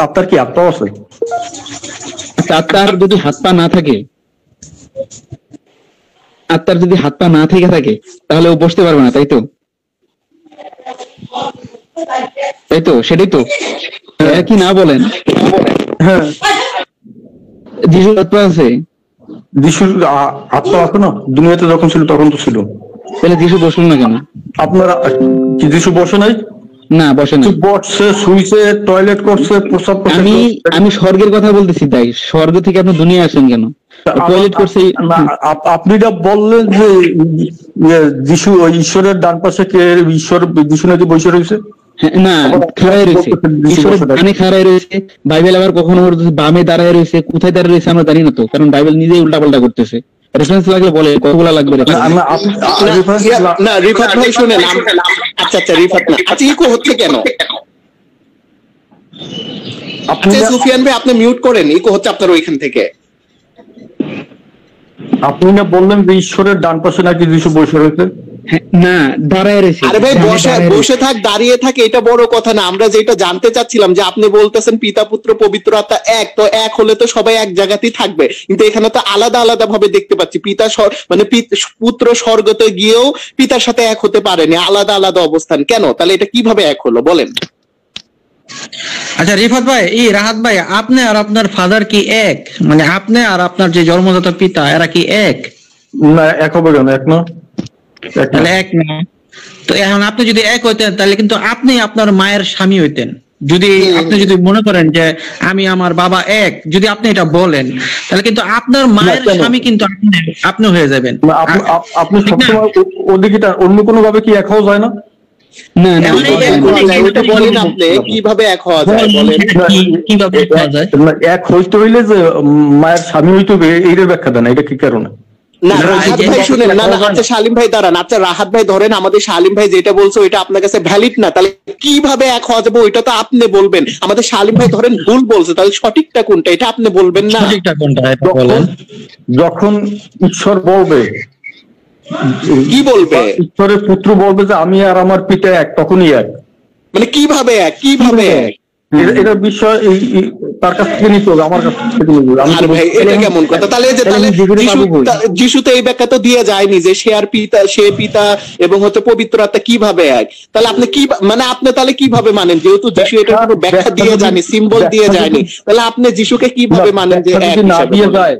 Speaker 2: আত্মার কি আত্মা আছে?
Speaker 3: আচ্ছা, আত্মার যদি হাত পা না থাকে, তাহলে ও বসতে পারবে না, তাই তো? সেটাই তো কি না বলেন?
Speaker 2: হ্যাঁ,
Speaker 3: যিশুর আত্মা আছে।
Speaker 2: যিশুর আত্মা আছে না? দুনিয়াতে যখন ছিল তখন তো ছিল।
Speaker 3: তাহলে যিশু বসল না কেন?
Speaker 2: আপনারা কি যিশু বসে নাই?
Speaker 3: না, বসে নাই।
Speaker 2: বসছে, শুইছে, টয়লেট করছে, প্রস্রাব করছে।
Speaker 3: আমি স্বর্গের কথা বলতেছি, তাই স্বর্গ থেকে আপনি দুনিয়া আসেন কেন? টয়লেট করছে।
Speaker 2: আপনি যা বললেন যে যিশু ঈশ্বরের ডান পাশে কে? ঈশ্বর যিশু নাকি বসে রয়েছে?
Speaker 3: না, খাড়াই রয়েছে, ঈশ্বরের ডানে খাড়াই রয়েছে। বাইবেল আবার কখনো বামে দাঁড়ায় রয়েছে, কোথায় দাঁড়ায় রয়েছে আমরা জানি না তো, কারণ বাইবেল নিজেই উল্টা পাল্টা করতেছে। রেফারেন্স লাগলে বলে, কতগুলা লাগবে
Speaker 1: না রিফাত ভাই শুনেন, আচ্ছা রিফাত না, আচ্ছা ইকো হচ্ছে কেন? আচ্ছা সুফিয়ান ভাই আপনি মিউট করেন, ইকো হচ্ছে আপনার ওইখান থেকে।
Speaker 2: আপনি না বললেন যে ঈশ্বরের ডান পাশে নাকি যিশু বসে রয়েছে?
Speaker 3: না, দাঁড়ায় রয়েছে।
Speaker 1: আরে ভাই বসে থাক দাঁড়িয়ে থাক এটা বড় কথা না, আমরা যেটা জানতে চাচ্ছিলাম যে আপনি বলতেছেন পিতা পুত্র পবিত্র আত্মা এক, তো এক হলে তো সবাই এক জায়গাতেই থাকবে, কিন্তু এখানে তো আলাদা আলাদা ভাবে দেখতে পাচ্ছি। পিতা মানে পুত্র স্বর্গতে গিয়েও পিতার সাথে এক হতে পারেনি, আলাদা আলাদা অবস্থান। কেন তাহলে এটা কিভাবে এক হলো বলেন?
Speaker 4: আচ্ছা রিফাত ভাই, রাহাত ভাই, আপনি আর আপনার ফাদার কি এক? মানে আপনি আর আপনার যে জন্মদাতা পিতা এরা কি এক?
Speaker 2: না, এক হবে কেন? এক না,
Speaker 4: তাহলে এক না। তো এখন আপনি যদি এক হইতেন তাহলে কিন্তু আপনি আপনার মায়ের স্বামী হইতেন। যদি আপনি যদি মনে করেন যে আমি আমার বাবা এক, যদি আপনি এটা বলেন তাহলে কিন্তু আপনার মায়ের স্বামী কিন্তু আপনি হয়ে যাবেন।
Speaker 2: আপনি সবসময় ওদিকে অন্য কোনো ভাবে কি এক হওয়া যায় না?
Speaker 1: কিভাবে এক হওয়া যায় বলেন?
Speaker 2: এক হইতে হইলে যে মায়ের স্বামী হইতে হবে, এইটার ব্যাখ্যা দেন, এটা কি কারণে?
Speaker 1: না রাহাত ভাই শুনেন, না আচ্ছা শালিম ভাই দাঁড়ান, আচ্ছা রাহাত ভাই ধরেন আমাদের শালিম ভাই যেটা বলছে ওইটা আপনার কাছে ভ্যালিড না, তাহলে কিভাবে এক হওয়া যাবে ওইটা তো আপনি বলবেন। আমাদের শালিম ভাই ধরেন ভুল বলছে, তাহলে সঠিকটা কোনটা এটা আপনি বলবেন না?
Speaker 4: সঠিকটা কোনটা বলেন।
Speaker 2: যখন ঈশ্বর বলবে,
Speaker 1: কি বলবে?
Speaker 2: ঈশ্বরের পুত্র বলবে যে আমি আর আমার পিতা এক, তখনই এক। মানে
Speaker 1: কিভাবে এক? কিভাবে এক?
Speaker 2: এটা বিষয় তার কাছ থেকে নিতে হবে, আমার কাছ থেকে নিতে হবে।
Speaker 1: আর ভাই এটা কেমন কথা? তাহলে যিশু তো এই ব্যাখ্যা তো দিয়ে যায়নি যে সে আর পিতা, সে পিতা এবং হচ্ছে পবিত্র আত্মা কিভাবে এক। তাহলে আপনি কি মানে আপনি তাহলে কিভাবে মানেন? যেহেতু যিশু এটা কোনো ব্যাখ্যা দিয়ে যায়নি, সিম্বল দিয়ে যায়নি, তাহলে আপনি যিশুকে কিভাবে মানেন যে এক?
Speaker 2: না দিয়ে যায়,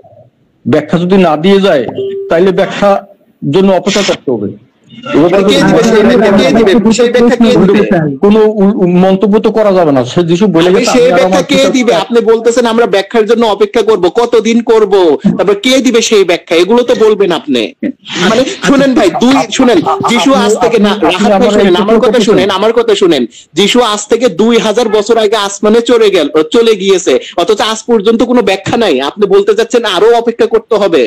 Speaker 2: ব্যাখ্যা যদি না দিয়ে যায় তাইলে ব্যাখ্যা জন্য অপেক্ষা করতে হবে। কোনো মন্তব্য তো করা যাবে না, সে যিশু বলে গেছে
Speaker 1: সেই ব্যাখ্যা কে দিবে? আপনি বলতেছেন আমরা ব্যাখ্যার জন্য অপেক্ষা করব, কতদিন করব, তারপর কে দিবে সেই ব্যাখ্যা? এগুলো তো বলবেন আপনি। মানে শুনেন ভাই, শুনেন যিশু আজ থেকে না, রাহাত ভাই শুনেন আমার কথা শুনেন, যিশু আজ থেকে 2000 বছর আগে আসমানে চলে গিয়েছে, অথচ আজ পর্যন্ত কোনো ব্যাখ্যা নাই। আপনি বলতে চাচ্ছেন আরো অপেক্ষা করতে হবে?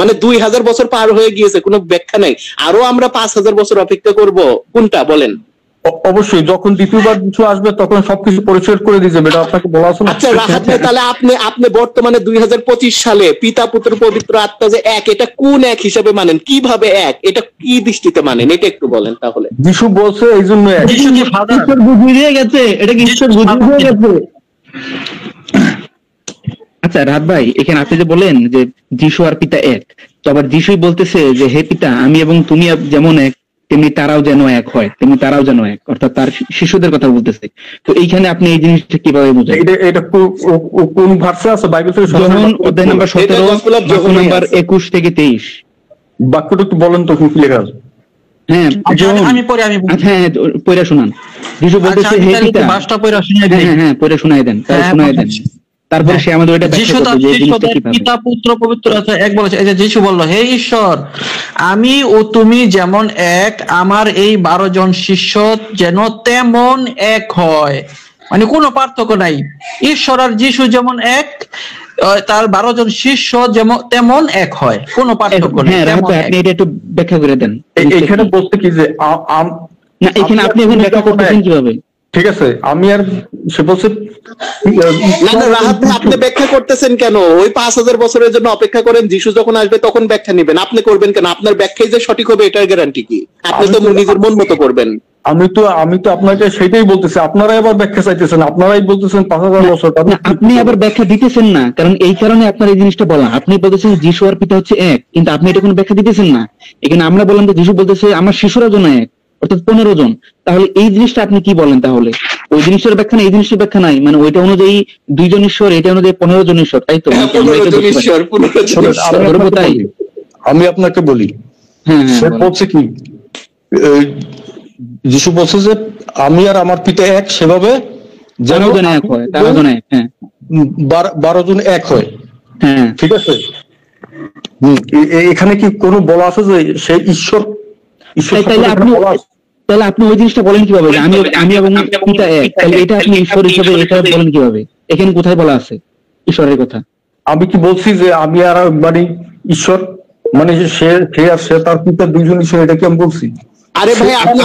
Speaker 1: মানে 2000 বছর পার হয়ে গিয়েছে, কোনো ব্যাখ্যা নাই, আরো আমরা 5000 বছর অপেক্ষা করব? কোনটা বলেন?
Speaker 2: অবশ্যই যখন দ্বিতীয়বার কিছু আসবে তখন সবকিছু পরিষ্কার করে দিয়ে যাবে, এটা আপনাকে বলা আছে না?
Speaker 1: আচ্ছা রাহাত ভাই, তাহলে আপনি বর্তমানে 2025 সালে পিতা পুত্র পবিত্র আত্মা যে এক, এটা কোন এক হিসাবে মানেন? কিভাবে এক? এটা কি দৃষ্টিতে মানেন? এটা একটু বলেন। তাহলে
Speaker 2: যিশু বলছে এই জন্য এক।
Speaker 3: ঈশ্বর বুঝিয়ে গেছে, এটা কি ঈশ্বর বুঝিয়ে গেছে? আচ্ছা রাহাত ভাই, এখানে আপনি যে বলেন যে যিশু আর পিতা এক, তো আবার যিশুই বলতেছে যে হে পিতা, আমি এবং তুমি যেমন এক তেমনি তারাও যেন এক হয়, তেমনি তারাও যেন এক, অর্থাৎ তার শিশুদের কথা বলতেছে। তো এইখানে আপনি এই জিনিসটা কিভাবে বুঝেন?
Speaker 2: এটা কোন ভার্সে আছে বাইবেল থেকে?
Speaker 3: যেমন অধ্যায় নাম্বার 17 নাম্বার 21 থেকে 23
Speaker 2: বাক্যটা একটু বলেন তো কি লেখা আছে?
Speaker 3: হ্যাঁ
Speaker 4: আমি
Speaker 3: পড়ে শোনান। যিশু বলতেছে হে পিতা, হ্যাঁ পড়ে শোনাই দেন, তারপরে সে আমাদের এটা
Speaker 4: পিতা পুত্র পবিত্র আত্মা এক বলেছে। এই যে যিশু বলল, হে ঈশ্বর, আমি ও তুমি যেমন এক, আমার এই 12 জন শিষ্য যেন তেমন এক হয়। মানে কোনো পার্থক্য নাই, ঈশ্বর আর যিশু যেমন এক, তার 12 জন শিষ্য যেমন তেমন এক হয়, কোনো পার্থক্য নেই।
Speaker 3: আপনি এটা একটু ব্যাখ্যা করে দেন।
Speaker 2: এখানে বলতে কি যে
Speaker 3: না, এখানে আপনি এখন ব্যাখ্যা করতেছেন কিভাবে?
Speaker 2: ঠিক আছে, আমি আর সে বলছে
Speaker 1: না রাহাত ভাই, আপনি ব্যাখ্যা করতেছেন কেন? ওই 5000 বছরের জন্য অপেক্ষা করেন, যিশু যখন আসবে তখন ব্যাখ্যা নেবেন। আপনি করবেন কেন? আপনার ব্যাখ্যাই যে সঠিক হবে এটার গ্যারান্টি কি? আপনি তো নিজের মন মতো করবেন।
Speaker 2: আমি তো আপনাকে সেটাই বলতেছি, আপনারাই আবার ব্যাখ্যা চাইতেছেন, আপনারাই বলতেছেন 5000 বছর।
Speaker 3: আপনি আবার ব্যাখ্যা দিতেছেন না, কারণ এই কারণে আপনার এই জিনিসটা বলা। আপনি বলতেছেন যিশু আর পিতা হচ্ছে এক, কিন্তু আপনি এটা কোনো ব্যাখ্যা দিতেছেন না। এখানে আমরা বললাম যে যিশু বলতেছে আমার শিশুরা জন এক, অর্থাৎ 15 জন। তাহলে এই জিনিসটা আপনি কি বলেন? তাহলে ওই জিনিসটার ব্যাখ্যা নেই, এই জিনিসটার ব্যাখ্যা নাই, মানে ওইটা অনুযায়ী 2 জন ঈশ্বর, এটা অনুযায়ী 15 জন ঈশ্বর, তাই তো?
Speaker 2: আমি আপনাকে বলি, সে বলছে কি, যিশু বলছে যে আমি আর আমার পিতা এক, সেভাবে
Speaker 3: 12 জন এক হয়, 12 জন এক, হ্যাঁ
Speaker 2: 12 জন এক হয়,
Speaker 3: হ্যাঁ
Speaker 2: ঠিক আছে। এখানে কি কোনো বলা আছে যে সে ঈশ্বর?
Speaker 3: তাহলে আপনি ওই জিনিসটা বলেন কিভাবে আমি এবং পিতা এক? তাহলে এটা আপনি ঈশ্বর হিসেবে এটা বলেন কিভাবে? এখানে কোথায় বলা আছে ঈশ্বরের কথা?
Speaker 2: আমি কি বলছি যে আমি আর মানে ঈশ্বর
Speaker 6: মানে সে আর সে তার পিতা দুইজন ঈশ্বর, এটা কি আমি বলছি?
Speaker 1: আরে ভাই আপনি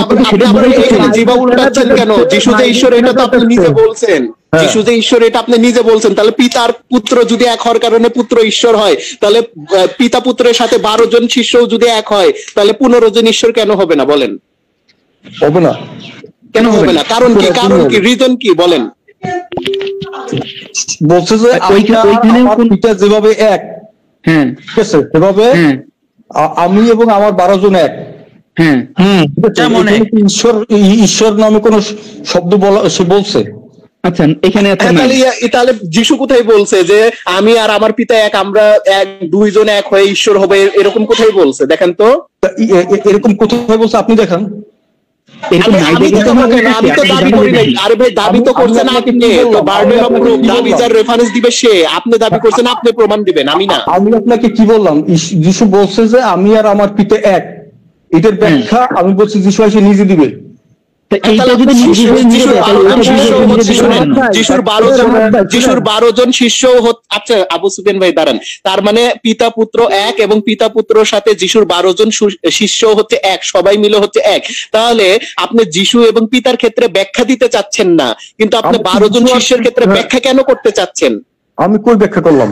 Speaker 1: আবার এখানে জিবা উল্টাচ্ছেন কেন? যিশু যে ঈশ্বর এটা তো আপনি নিজে বলছেন। যিশু যে ঈশ্বর এটা আপনি নিজে বলছেন। তাহলে পিতার পুত্র যদি এক হওয়ার কারণে পুত্র ঈশ্বর হয়, তাহলে পিতা পুত্রের সাথে 12 জন শিষ্য যদি এক হয়, তাহলে 15 জন ঈশ্বর কেন হবে না বলেন?
Speaker 6: হবে না
Speaker 1: কেন হবে না? কারণ কি? রিজন কি বলেন?
Speaker 6: বলছে যে পিতা যেভাবে এক,
Speaker 3: হ্যাঁ
Speaker 6: ঠিক আছে, সেভাবে আমি এবং আমার 12 জন এক। ঈশ্বর নামে কোন শব্দ সে বলছে?
Speaker 3: আচ্ছা এখানে
Speaker 1: তাহলে যিশু কোথায় বলছে যে আমি আর আমার পিতা এক, আমরা এক, দুইজন এক হয়ে ঈশ্বর হবে? এরকম কোথায় বলছে দেখেন তো?
Speaker 6: এরকম কোথায় বলছে আপনি দেখান।
Speaker 1: আমি তো দাবি করি নাই। আরে ভাই দাবি তো করছেন আপনি, তো বার্ডেন অফ প্রুফ, দাবি যার রেফারেন্স দিবে সে। আপনি দাবি করছেন, আপনি প্রমাণ দিবেন, আমি না।
Speaker 6: আমি আপনাকে কি বললাম? যিশু বলছে যে আমি আর আমার পিতা এক, এটার ব্যাখ্যা আমি বলছি যিশু এসে নিজে দিবে।
Speaker 1: যিশুর 12 জন শিষ্য, আচ্ছা আবু সুফিয়ান ভাই দাঁড়ান, তার মানে পিতা পুত্র এক এবং পিতা পুত্রর সাথে যিশুর 12 জন শিষ্য হচ্ছে এক, সবাই মিলে হচ্ছে এক। তাহলে আপনি যিশু এবং পিতার ক্ষেত্রে ব্যাখ্যা দিতে চাচ্ছেন না, কিন্তু আপনি 12 জন শিষ্যের ক্ষেত্রে ব্যাখ্যা কেন করতে চাচ্ছেন?
Speaker 6: আমি কই ব্যাখ্যা করলাম?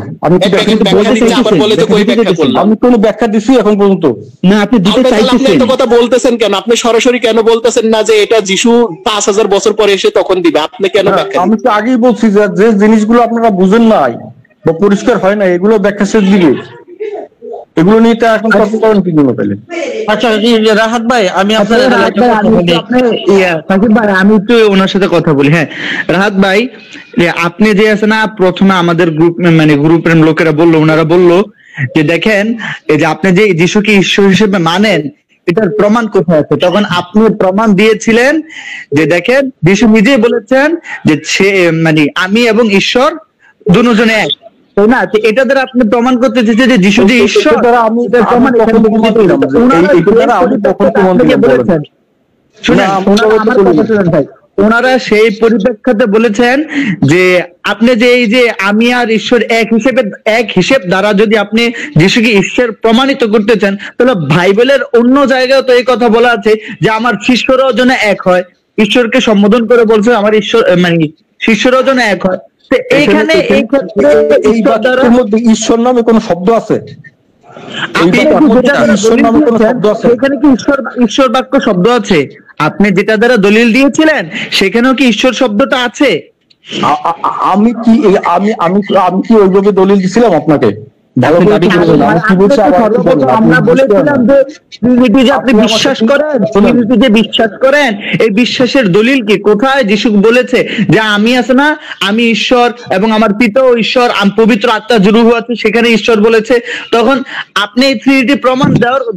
Speaker 6: আমি কোন ব্যাখ্যা দিছি এখন পর্যন্ত না? আপনি দিতে চাইছেন,
Speaker 1: এত কথা বলতেছেন কেন? আপনি সরাসরি কেন বলতেছেন না যে এটা যিশু 5000 বছর পরে এসে তখন দিবে? আপনি কেন ব্যাখ্যা?
Speaker 6: আমি তো আগেই বলছি যে জিনিসগুলো আপনারা বুঝেন নাই বা পরিষ্কার হয় না, এগুলো ব্যাখ্যা সে দিবে। এগুলো নিয়ে তো এখন তর্ক করেন কি জন্য তাহলে?
Speaker 4: আচ্ছা রাহাত ভাই, আমি আপনার
Speaker 3: সাকিব ভাই আমি একটু ওনার সাথে কথা বলি। হ্যাঁ রাহাত ভাই, আপনি যে আছে না, প্রথমে আমাদের গ্রুপের লোকেরা বললো, ওনারা বললো যে দেখেন এই যে আপনি যে যিশুকে ঈশ্বর হিসেবে মানেন, এটার প্রমাণ কোথায় আছে? তখন আপনি প্রমাণ দিয়েছিলেন যে দেখেন যিশু নিজেই বলেছেন যে সে আমি এবং ঈশ্বর দুজনে এক, তাই না? এটা দ্বারা আপনি প্রমাণ করতে চেয়েছেন যে যিশু যে ঈশ্বর, আমি প্রমাণ বলেছেন। ওনারা সেই পরিপ্রেক্ষিতে বলেছেন যে আপনি যে এই যে আমি আর ঈশ্বর এক হিসেব দ্বারা যদি আপনি যিশুকে ঈশ্বর প্রমাণিত করতে চান, তাহলে বাইবেলের অন্য জায়গায় তো এই কথা বলা আছে যে আমার শিষ্যরাও যেন এক হয়। ঈশ্বরকে সম্বোধন করে বলছে আমার ঈশ্বর শিষ্যরাও যেন এক হয়। এইখানে এই ক্ষেত্রে
Speaker 6: এই বাক্যের মধ্যে ঈশ্বর নামে কোন শব্দ আছে?
Speaker 3: সেখানে কি ঈশ্বর বাক্য শব্দ আছে? আপনি যেটা দ্বারা দলিল দিয়েছিলেন সেখানেও কি ঈশ্বর শব্দটা আছে?
Speaker 6: আমি কি ওইভাবে দলিল দিছিলাম আপনাকে?
Speaker 3: আমরা বলেছিলাম যে আপনি বিশ্বাস করেন, এই বিশ্বাসের দলিল কি? কোথায় যিশু বলেছে যে আমি আছে না, আমি ঈশ্বর এবং আমার পিতাও ঈশ্বর, পবিত্র আত্মা জরুহ আছে, সেখানে ঈশ্বর বলেছে। তখন আপনি এই থ্রিটি প্রমাণ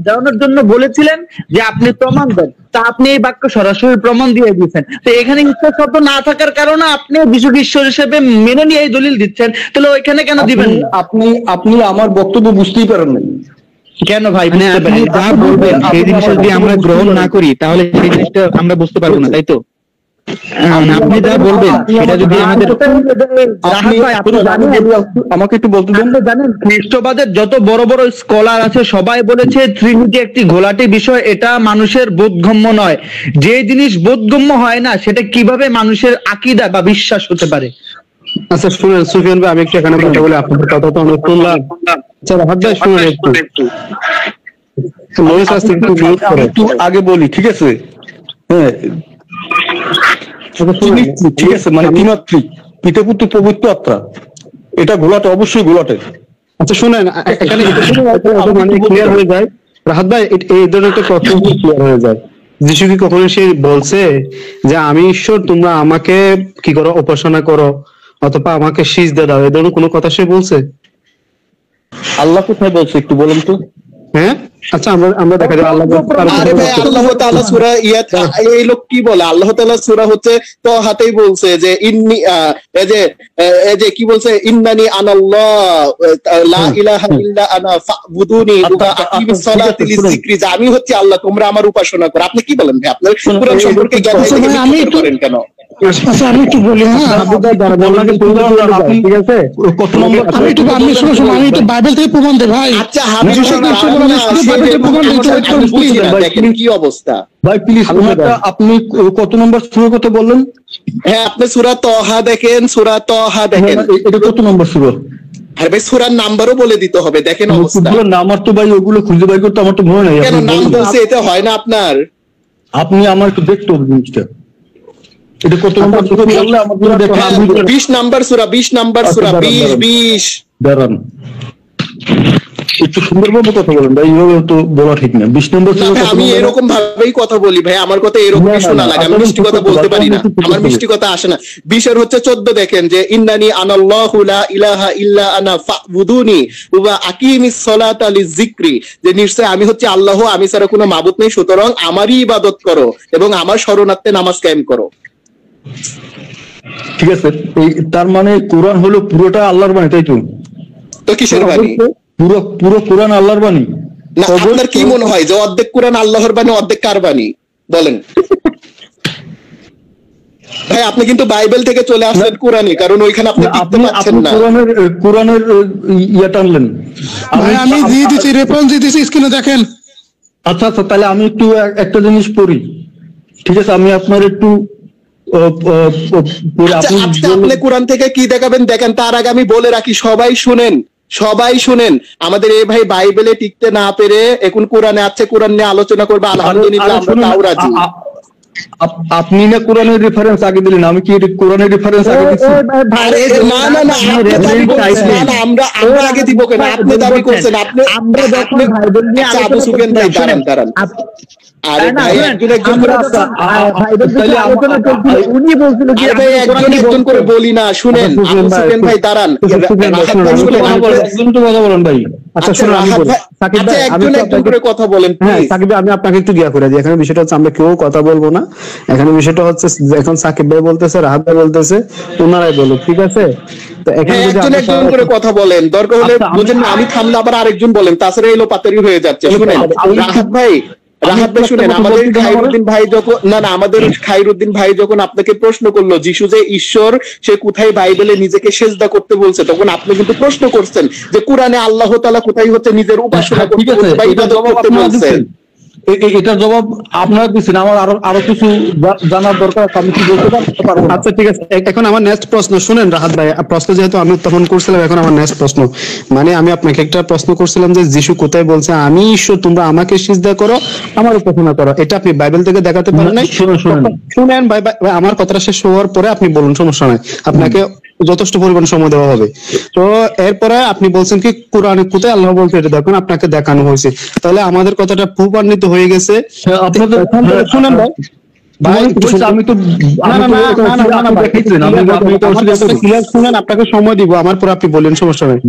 Speaker 3: দেওয়ানোর জন্য বলেছিলেন যে আপনি প্রমাণ দেন, তা আপনি এই বাক্য সরাসরি প্রমাণ দিয়ে দিয়েছেন। তো এখানে ঈশ্বর শব্দ না থাকার কারণে আপনি যিশুকে ঈশ্বর হিসেবে মেনে নিয়ে এই দলিল দিচ্ছেন, তাহলে ওইখানে কেন দিবেন?
Speaker 6: আপনি আমার বক্তব্য বুঝতেই পারেন না
Speaker 3: কেন ভাই? আপনি যা বলবেন সেই জিনিসটা যদি আমরা গ্রহণ না করি তাহলে সেই জিনিসটা আমরা বুঝতে পারবো না, তাই তো? আপনি যা বলবেন সেটা যদি আমাদের
Speaker 6: আমাকে একটু বলতে দেন।
Speaker 3: জানেন খ্রিস্টবাদের যত বড় বড় স্কলার আছে সবাই বলেছে ট্রিনিটি একটি ঘোলাটে বিষয়, এটা মানুষের বোধগম্য নয়। যে জিনিস বোধগম্য হয় না সেটা কিভাবে মানুষের আকীদা বা বিশ্বাস হতে পারে?
Speaker 2: আচ্ছা শুনেন সুফিয়ান ভাই, আমি একটু এখানে কথা বলি, আপনাদের কথা তো অনেক শুনলাম। আচ্ছা রাহাত ভাই শুনেন
Speaker 6: একটু আগে বলি, ঠিক আছে? হ্যাঁ ঠিক আছে, মানে ত্রিমাত্রিক পিতা পুত্র পবিত্র আত্মা, এটা ঘোলাটে, অবশ্যই ঘোলাটে।
Speaker 2: আচ্ছা শুনেন এখানে মানে ক্লিয়ার হয়ে যায় রাহাত ভাই, এই ধরনের একটা কথা ক্লিয়ার হয়ে যায়। যিশু কি কখনো সে বলছে যে আমি ঈশ্বর, তোমরা আমাকে কি করো, উপাসনা করো অথবা আমাকে সিজদা দাও, এই ধরনের কোনো কথা সে বলছে?
Speaker 6: আল্লাহ কোথায় বলছে একটু বলেন তো?
Speaker 2: হ্যাঁ আচ্ছা আমরা দেখা যায় আল্লাহ
Speaker 1: তাআলা সূরা এই লোক কি বলে, আল্লাহ তাআলা সূরা হচ্ছে তো হাতেই বলছে যে ইন্নী এই যে কি বলছে, ইন্নানি আনাল্লাহ লা ইলাহা ইল্লা আনা ফাবুদুনি ওয়া আকিমিস সালাতি লিযিকরি, যে আমি হচ্ছে আল্লাহ, তোমরা আমার উপাসনা করো। আপনি কি বলেন ভাই? আপনার কোরআন সম্পর্কে জ্ঞান করেন কেন?
Speaker 5: আচ্ছা আমি একটু বলি, হ্যাঁ
Speaker 2: ঠিক আছে, কত নম্বর
Speaker 5: আমি একটু আমি একটু বাইবেল থেকে প্রমাণ দেই ভাই।
Speaker 1: আচ্ছা হাবিব
Speaker 5: যিশু খ্রিস্ট বলেন, আমি শুধু বাইবেল থেকে প্রমাণ দিই, একটু wait করুন, please।
Speaker 1: দেখেন কি অবস্থা।
Speaker 2: ভাই প্লিজ, আপনি কত নম্বর সূরা কথা বললেন?
Speaker 1: হ্যাঁ আপনি সূরা তহা দেখেন, সূরা তহা দেখেন।
Speaker 2: এটা কত নম্বর সূরা?
Speaker 1: আরে ভাই সূরার নাম্বারও বলে দিতে হবে, দেখেন অবস্থা।
Speaker 2: আমার তো ভাই ওগুলো খুঁজে বের করতে আমার তো মনে নাই।
Speaker 1: কেন নাম বলছে এটা হয় না আপনার?
Speaker 2: আপনি আমার একটু দেখতে হবে জিনিসটা, এটা কত নম্বর সূরা বললে আমাদের দেখা।
Speaker 1: 20 নাম্বার সূরা, 20 নাম্বার সূরা, 20
Speaker 2: দাঁড়ান একটু সুন্দরভাবে কথা বলেন ভাই, এইভাবে তো বলা ঠিক না। 20 নম্বর সূরা
Speaker 1: আমি এরকম ভাবেই কথা বলি ভাই, আমার কথা এরকমই শোনা লাগে, আমি মিষ্টি কথা বলতে পারি না, আমার মিষ্টি কথা আসে না। 20 হচ্ছে 14 দেখেন যে ইন্নানি আনাল্লাহু লা ইলাহা ইল্লা আনা ফাবুদুনি ওয়া আকিমিস সালাতা লিযিকরি, যে নিশ্চয় আমি হচ্ছে আল্লাহ, আমি ছাড়া কোনো মাবুদ নেই, সুতরাং আমারই ইবাদত করো এবং আমার শরণার্থে নামাজ কায়েম করো।
Speaker 2: ঠিক আছে, তার মানে কোরআন হলো পুরোটা আল্লাহর বাণী, তাই তো?
Speaker 1: তো কিসের বাণী?
Speaker 2: পুরো কোরআন আল্লাহর বাণী
Speaker 1: না, আপনার কি মনে হয় যে অর্ধেক কোরআন আল্লাহর বাণী, অর্ধেক কার বাণী বলেন? ভাই আপনি কিন্তু বাইবেল থেকে চলে আসলেন কোরআনে, কারণ ওইখানে আপনি টিকতে পারছেন না।
Speaker 2: কোরআনের ইয়া টানলেন।
Speaker 5: আমি দিয়ে দিচ্ছি, রেফারেন্স দিয়ে দিচ্ছি, স্ক্রিনে দেখেন।
Speaker 2: আচ্ছা তাহলে আমি একটু একটা জিনিস পড়ি, ঠিক আছে? আমি আপনার একটু
Speaker 1: আপনি কোরআন থেকে কি দেখাবেন দেখেন, তার আগে আমি বলে রাখি, সবাই শুনেন, আমাদের এই ভাই বাইবেলে টিকতে না পেরে এখন কোরআনে আছে, কোরআন নিয়ে আলোচনা করবে, আলহামদুলিল্লাহ আমরা তাও রাজি।
Speaker 2: আপনি না কোরআনের রেফারেন্স আগে দিলেন, আমি কি কোরআনের রেফারেন্স আগে দিচ্ছি?
Speaker 1: না আমরা আগে দিব কেন? আপনি দাবি করছেন, আপনি আবু সুফিয়ান ভাই দাঁড়ান। আরে ভাই একজন করে বলি না, শুনেন আবু সুফিয়ান ভাই দাঁড়ান,
Speaker 2: কথা বলেন ভাই।
Speaker 7: আচ্ছা শুনুন,
Speaker 1: একজন করে কথা বলেন।
Speaker 7: হ্যাঁ সাকিব ভাই, আমি আপনাকে একটু গিয়া করে দিই। এখানে বিষয়টা হচ্ছে আমরা কেউ কথা বলবো না, এখানে বিষয়টা হচ্ছে এখন সাকিব ভাই বলতেছে, রাহাত ভাই বলতেছে, ওনারাই বলুক, ঠিক আছে? তো এখানে
Speaker 1: একজন করে কথা বলেন, দরকার হলে বুঝেন না, আমি থামলে আবার আরেকজন বলেন, তাছাড়া এলো পাতারি হয়ে যাচ্ছে। শুনেন রাহাত ভাই শুনেন, আমাদের খায়রুদ্দিন ভাই যখন আপনাকে প্রশ্ন করলো যিশু যে ঈশ্বর, সে কোথায় বাইবেলে নিজেকে সেজদা করতে বলছে, তখন আপনি কিন্তু প্রশ্ন করছেন যে কোরআনে আল্লাহ তাআলা কোথায় হচ্ছে নিজের উপাসনা করতে বলছে বা ইবাদত করতে বলছে।
Speaker 2: এটার জবাব আপনারা দিচ্ছেন, আমার আরো কিছু জানার দরকার, আমি কি বলতে পারবো?
Speaker 7: আচ্ছা ঠিক আছে, এখন আমার নেক্সট প্রশ্ন শুনেন রাহাত ভাই, প্রশ্ন যেহেতু আমি উত্থাপন করছিলাম, এখন আমার নেক্সট প্রশ্ন, মানে আমি আপনাকে একটা প্রশ্ন করছিলাম যে যিশু কোথায় বলছে আমি ঈশ্বর, তোমরা আমাকে সিজদা করো, আমার উপাসনা করো, এটা আপনি বাইবেল থেকে দেখাতে পারেন নাই? শুনেন ভাই, আমার কথাটা শেষ হওয়ার পরে আপনি বলুন, সমস্যা নাই, আপনাকে যথেষ্ট পরিমাণ সময় দেওয়া হবে। তো এরপরে আপনি বলছেন কি কোরআনে কোথায় আল্লাহ বলছে এটা দেখুন, আপনাকে দেখানো হয়েছে, তাহলে আমাদের কথাটা প্রমাণিত হয়ে গেছে। শুনেন ভাই, আমি তো শুনেন, আপনাকে সময় দিব, আমার পরে আপনি বলেন, সমস্যা নেই।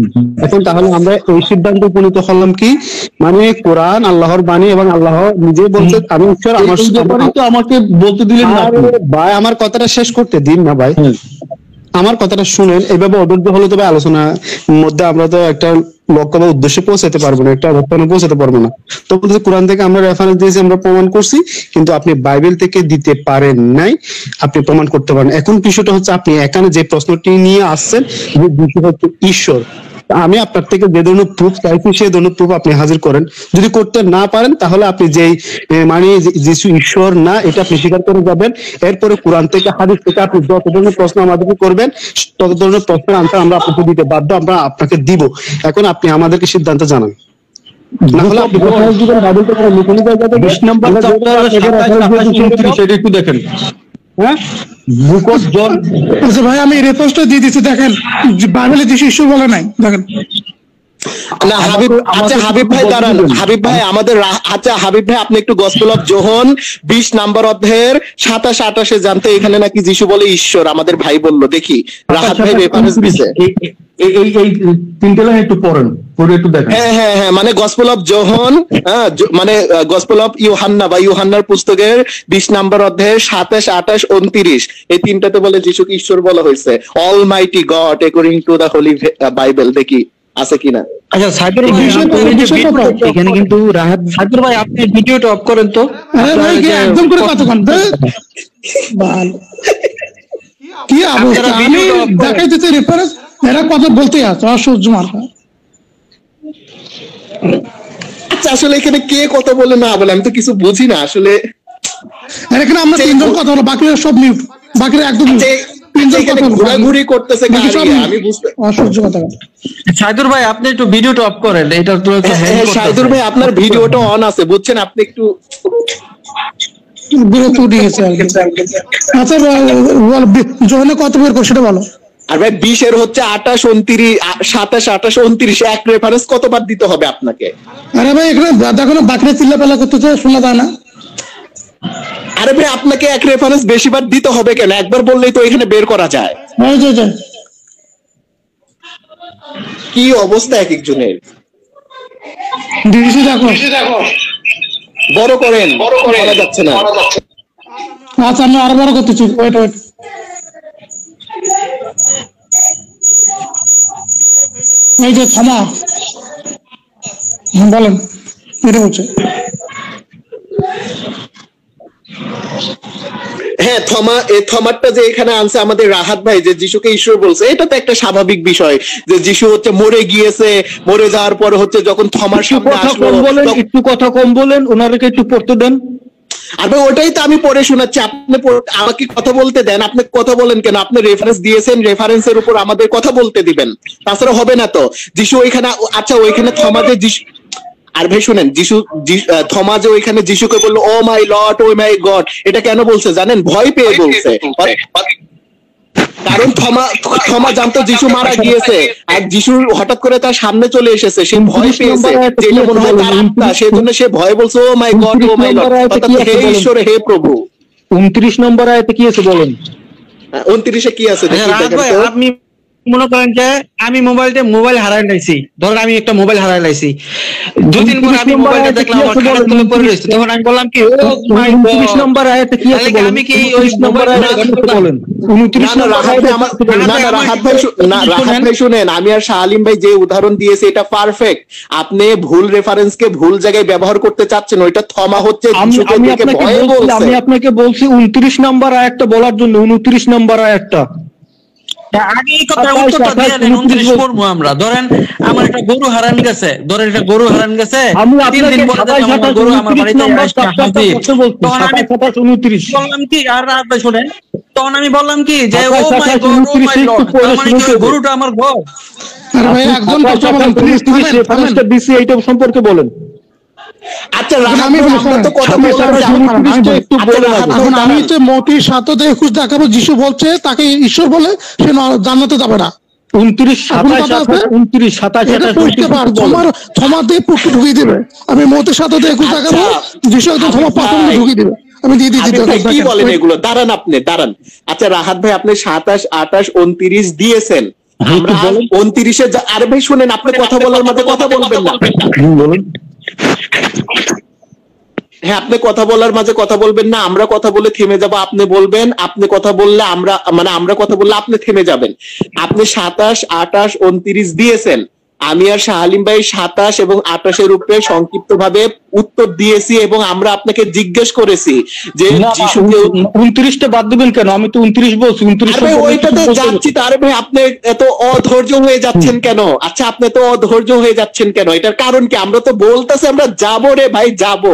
Speaker 7: এখন তাহলে আমরা এই সিদ্ধান্ত উপনীত হলাম কি, মানে কোরআন আল্লাহর বাণী এবং আল্লাহ নিজে বলছে আমি ঈশ্বর,
Speaker 2: আমাকে বলতে দিলেন না
Speaker 7: ভাই, আমার কথাটা শেষ করতে দিন না ভাই, আমার কথাটা শুনেন। এইভাবে অধৈর্য হলে তবে আলোচনার মধ্যে আমরা তো একটা লক্ষ্য বা উদ্দেশ্যে পৌঁছাতে পারবো না, একটা অবস্থানে পৌঁছাতে পারবো না। তো কোরআন থেকে আমরা রেফারেন্স দিয়েছি, আমরা প্রমাণ করছি, কিন্তু আপনি বাইবেল থেকে দিতে পারেন নাই, আপনি প্রমাণ করতে পারেন। এখন বিষয়টা হচ্ছে আপনি এখানে যে প্রশ্নটি নিয়ে আসছেন যে বিষয় হচ্ছে ঈশ্বর, আমি আপনার থেকে যে ধরনের প্রুফ চাইছি সেই ধরনের প্রুফ আপনি হাজির করেন। যদি করতে না পারেন তাহলে আপনি যেই মানে যিশু ঈশ্বর না এটা আপনি স্বীকার করে যাবেন। এরপরে কোরআন থেকে হাদিস থেকে আপনি যত ধরনের প্রশ্ন আমাদেরকে করবেন তত ধরনের প্রশ্নের আনসার আমরা আপনাকে দিতে বাধ্য, আমরা আপনাকে দিব। এখন আপনি আমাদেরকে সিদ্ধান্ত জানান, না হলে আপনি
Speaker 2: একটু দেখেন।
Speaker 5: হ্যাঁ ভাই, আমি রেফারেন্সটা দিয়ে দিচ্ছি, দেখেন বাইবেলে যিশু ঈশ্বর বলে নাই, দেখেন।
Speaker 1: না হাবিব ভাই দাঁড়ান, হাবিব ভাই আমাদের হাবিব ভাই আপনি একটু গসপেল অফ যোহন 20 নাম্বার অধ্যায়ের 27-28 জানতে, এখানে নাকি যিশু বলে ঈশ্বর, আমাদের ভাই বললো, দেখি রাহাত ভাই রেফারেন্স দিছে।
Speaker 2: এই তিনটে লাইন একটু পড়েন, পড়ে একটু দেখেন।
Speaker 1: হ্যাঁ মানে গসপেল অফ যোহন, মানে গসপেল অফ ইউহান্না বা ইউহান্নার পুস্তকের 20 নাম্বার অধ্যায়ের 27, 28, 29 এই তিনটাতে বলে যিশুকে ঈশ্বর বলা হয়েছে, almighty God according to the holy Bible. দেখি আছে কিনা।
Speaker 4: আচ্ছা সাইদুর এখানে কিন্তু রাহাত, সাইদুর ভাই আপনি ভিডিওটা অফ করেন তো।
Speaker 5: একদম করে কথা বলেন। কি অবস্থা, আমি দেখাইতেছি রেফারেন্স, এরা কথা বলতে আছে অসহ্য মার্কা।
Speaker 1: আচ্ছা আসলে এখানে কে কথা বলে না বলে আমি তো কিছু বুঝি না আসলে।
Speaker 5: এখানে আমরা তিনজন কথা বলো, বাকিরা সব মিউট, বাকিরা একদম
Speaker 1: ঘোরাঘুরি করতেছে, আমি বুঝতে
Speaker 5: অসহ্য কথা।
Speaker 4: সাইদুর ভাই আপনি একটু ভিডিওটা অফ করেন, এটা তো
Speaker 1: সাইদুর ভাই আপনার ভিডিওটা অন আছে বুঝছেন, আপনি একটু
Speaker 5: বিরক্ত উঠে গেছে আর কি। আচ্ছা জোহনে কত বের করো সেটা বলো।
Speaker 1: আর ভাই 20 এর হচ্ছে 28 29 27 28 29 এক রেফারেন্স কতবার দিতে হবে আপনাকে?
Speaker 5: আরে ভাই এখানে দেখো না বাকিরা চিল্লাপাল্লা করতেছে, শোনা যায় না।
Speaker 1: আরে ভাই আপনাকে এক রেফারেন্স বেশিবার দিতে হবে কেন? একবার বললেই তো এখানে বের করা যায়। কি অবস্থা এক একজনের, বড় করেন বলা যাচ্ছে না।
Speaker 5: আচ্ছা আমি আরো বড় করতেছি, ওয়েট ওয়েট। এই যে থামা, বলেন এটা হচ্ছে।
Speaker 1: হ্যাঁ থমারটা যে এখানে আনছে আমাদের রাহাত ভাই, যে যিশুকে ঈশ্বর বলছে, এটা তো একটা স্বাভাবিক বিষয় যে যিশু হচ্ছে মরে গিয়েছে, মরে যাওয়ার পর হচ্ছে যখন থমার সামনে আসলো।
Speaker 2: একটু কথা কম বলেন, ওনাদেরকে একটু পড়তে দেন।
Speaker 1: আর ভাই ওটাই তো আমি পড়ে শোনাচ্ছি, আপনি আমাকে কথা বলতে দেন। আপনি কথা বলেন কেন? আপনি রেফারেন্স দিয়েছেন, রেফারেন্সের উপর আমাদের কথা বলতে দিবেন, তাছাড়া হবে না তো। যিশু ওইখানে, আচ্ছা ওইখানে থমা যে যিশু, আর ভাই শুনেন, থমা যে ওইখানে যিশুকে বললো ও my lord O my god, এটা কেন বলছে জানেন? ভয় পেয়ে বলছে, কারণ থমা জানতো যিশু মারা গিয়েছে, আর যিশু হঠাৎ করে তার সামনে চলে এসেছে, সে ভয় পেয়েছে, যেটা মনে হয় তার আত্মা, সেই জন্য সে ভয় বলছে ও মাই গড ও মাই লর্ড, অর্থাৎ হে ঈশ্বর হে প্রভু।
Speaker 2: 29 নম্বর আয়াতে কি আছে বলেন?
Speaker 1: 29-এ কি আছে?
Speaker 4: আপনি মনে করেন যে আমি মোবাইল হারাই লাইছি, ধরেন আমি একটা মোবাইল হারাই লাইছি, 2-3 পর আমি মোবাইলটা দেখলাম আমার খাটের তলে পড়ে রয়েছে, তখন আমি বললাম কি ও মাই গড। 29 নম্বর আয়াতে কি আছে বলেন? আমি কি ওই নম্বর আয়াতে বলেন? 29 নম্বর আয়াতে
Speaker 1: রাহাত ভাই শুনেন, আমি আর শাহ আলিম ভাই যে উদাহরণ দিয়েছে এটা পারফেক্ট। আপনি ভুল রেফারেন্সকে ভুল জায়গায় ব্যবহার করতে চাচ্ছেন। ওইটা থমা হচ্ছে যিশুকে দেখে ভয় বলছে।
Speaker 2: আমি আপনাকে বলছি 29 নম্বর আয়াতটা বলার জন্য, 29 নম্বর আয়াতটা।
Speaker 4: আগে এই কথা উত্তরটা দিয়ে দেন, 29 পড়বো আমরা। ধরেন আমার একটা গরু হারান গেছে, ধরেন একটা গরু হারান গেছে,
Speaker 2: আমি
Speaker 4: 3 দিন পরে দেখলাম গরু আমার বাড়িতে আসছে, তখন আমি
Speaker 2: 29
Speaker 4: বললাম কি, আর আপনি শুনেন, তখন আমি বললাম কি যে ও মাই গড ও মাই লর্ড, মানে কি গরুটা আমার ঘর।
Speaker 5: আরে ভাই একজন কথা বলেন প্লিজ,
Speaker 2: রেফারেন্সটা দিছি এইটা সম্পর্কে বলেন।
Speaker 1: আচ্ছা আমি তো কথা
Speaker 5: এখন আমি তো মতির 7-21 দেখাবো, যিশু বলছে তাকে ঈশ্বর বলে সে জান্নাতে যাবে না।
Speaker 2: 29
Speaker 5: থমার দিয়ে পুটকে ঢুকিয়ে দিবে। আমি মতির 7-21 দেখাবো, যিশু একদম থমা পাথর ঢুকিয়ে দিবে। আমি দিয়ে দিচ্ছি।
Speaker 1: কি বলেন এগুলো? দাঁড়ান আপনি দাঁড়ান। আচ্ছা রাহাত ভাই আপনি 27 28 29 দিয়েছেন, আমরা 29-এ আরে ভাই শুনেন, আপনি কথা বলার মাঝে কথা বলবেন না।
Speaker 2: বলুন।
Speaker 1: হ্যাঁ আপনি কথা বলার মাঝে কথা বলবেন না, আমরা কথা বলে থেমে যাব, আপনি বলবেন, আপনি কথা বললে আমরা কথা বললে আপনি থেমে যাবেন। আপনি 27 28 29 দিয়েছেন, আমি আর শাহ আলিম ভাই 27 এবং 28-এর উপরে সংক্ষিপ্ত ভাবে উত্তর দিয়েছি, এবং আমরা আপনাকে জিজ্ঞেস করেছি যে যিশুকে
Speaker 2: 29টা বাদ দিবেন কেন? আমি তো 29 বলছি। 29
Speaker 1: ভাই ওইটাতে যাচ্ছি, তারে ভাই আপনি এত অধৈর্য হয়ে যাচ্ছেন কেন? আচ্ছা আপনি তো অধৈর্য হয়ে যাচ্ছেন কেন? এটার কারণ কি? আমরা তো বলতেছি আমরা যাবো রে ভাই, যাবো,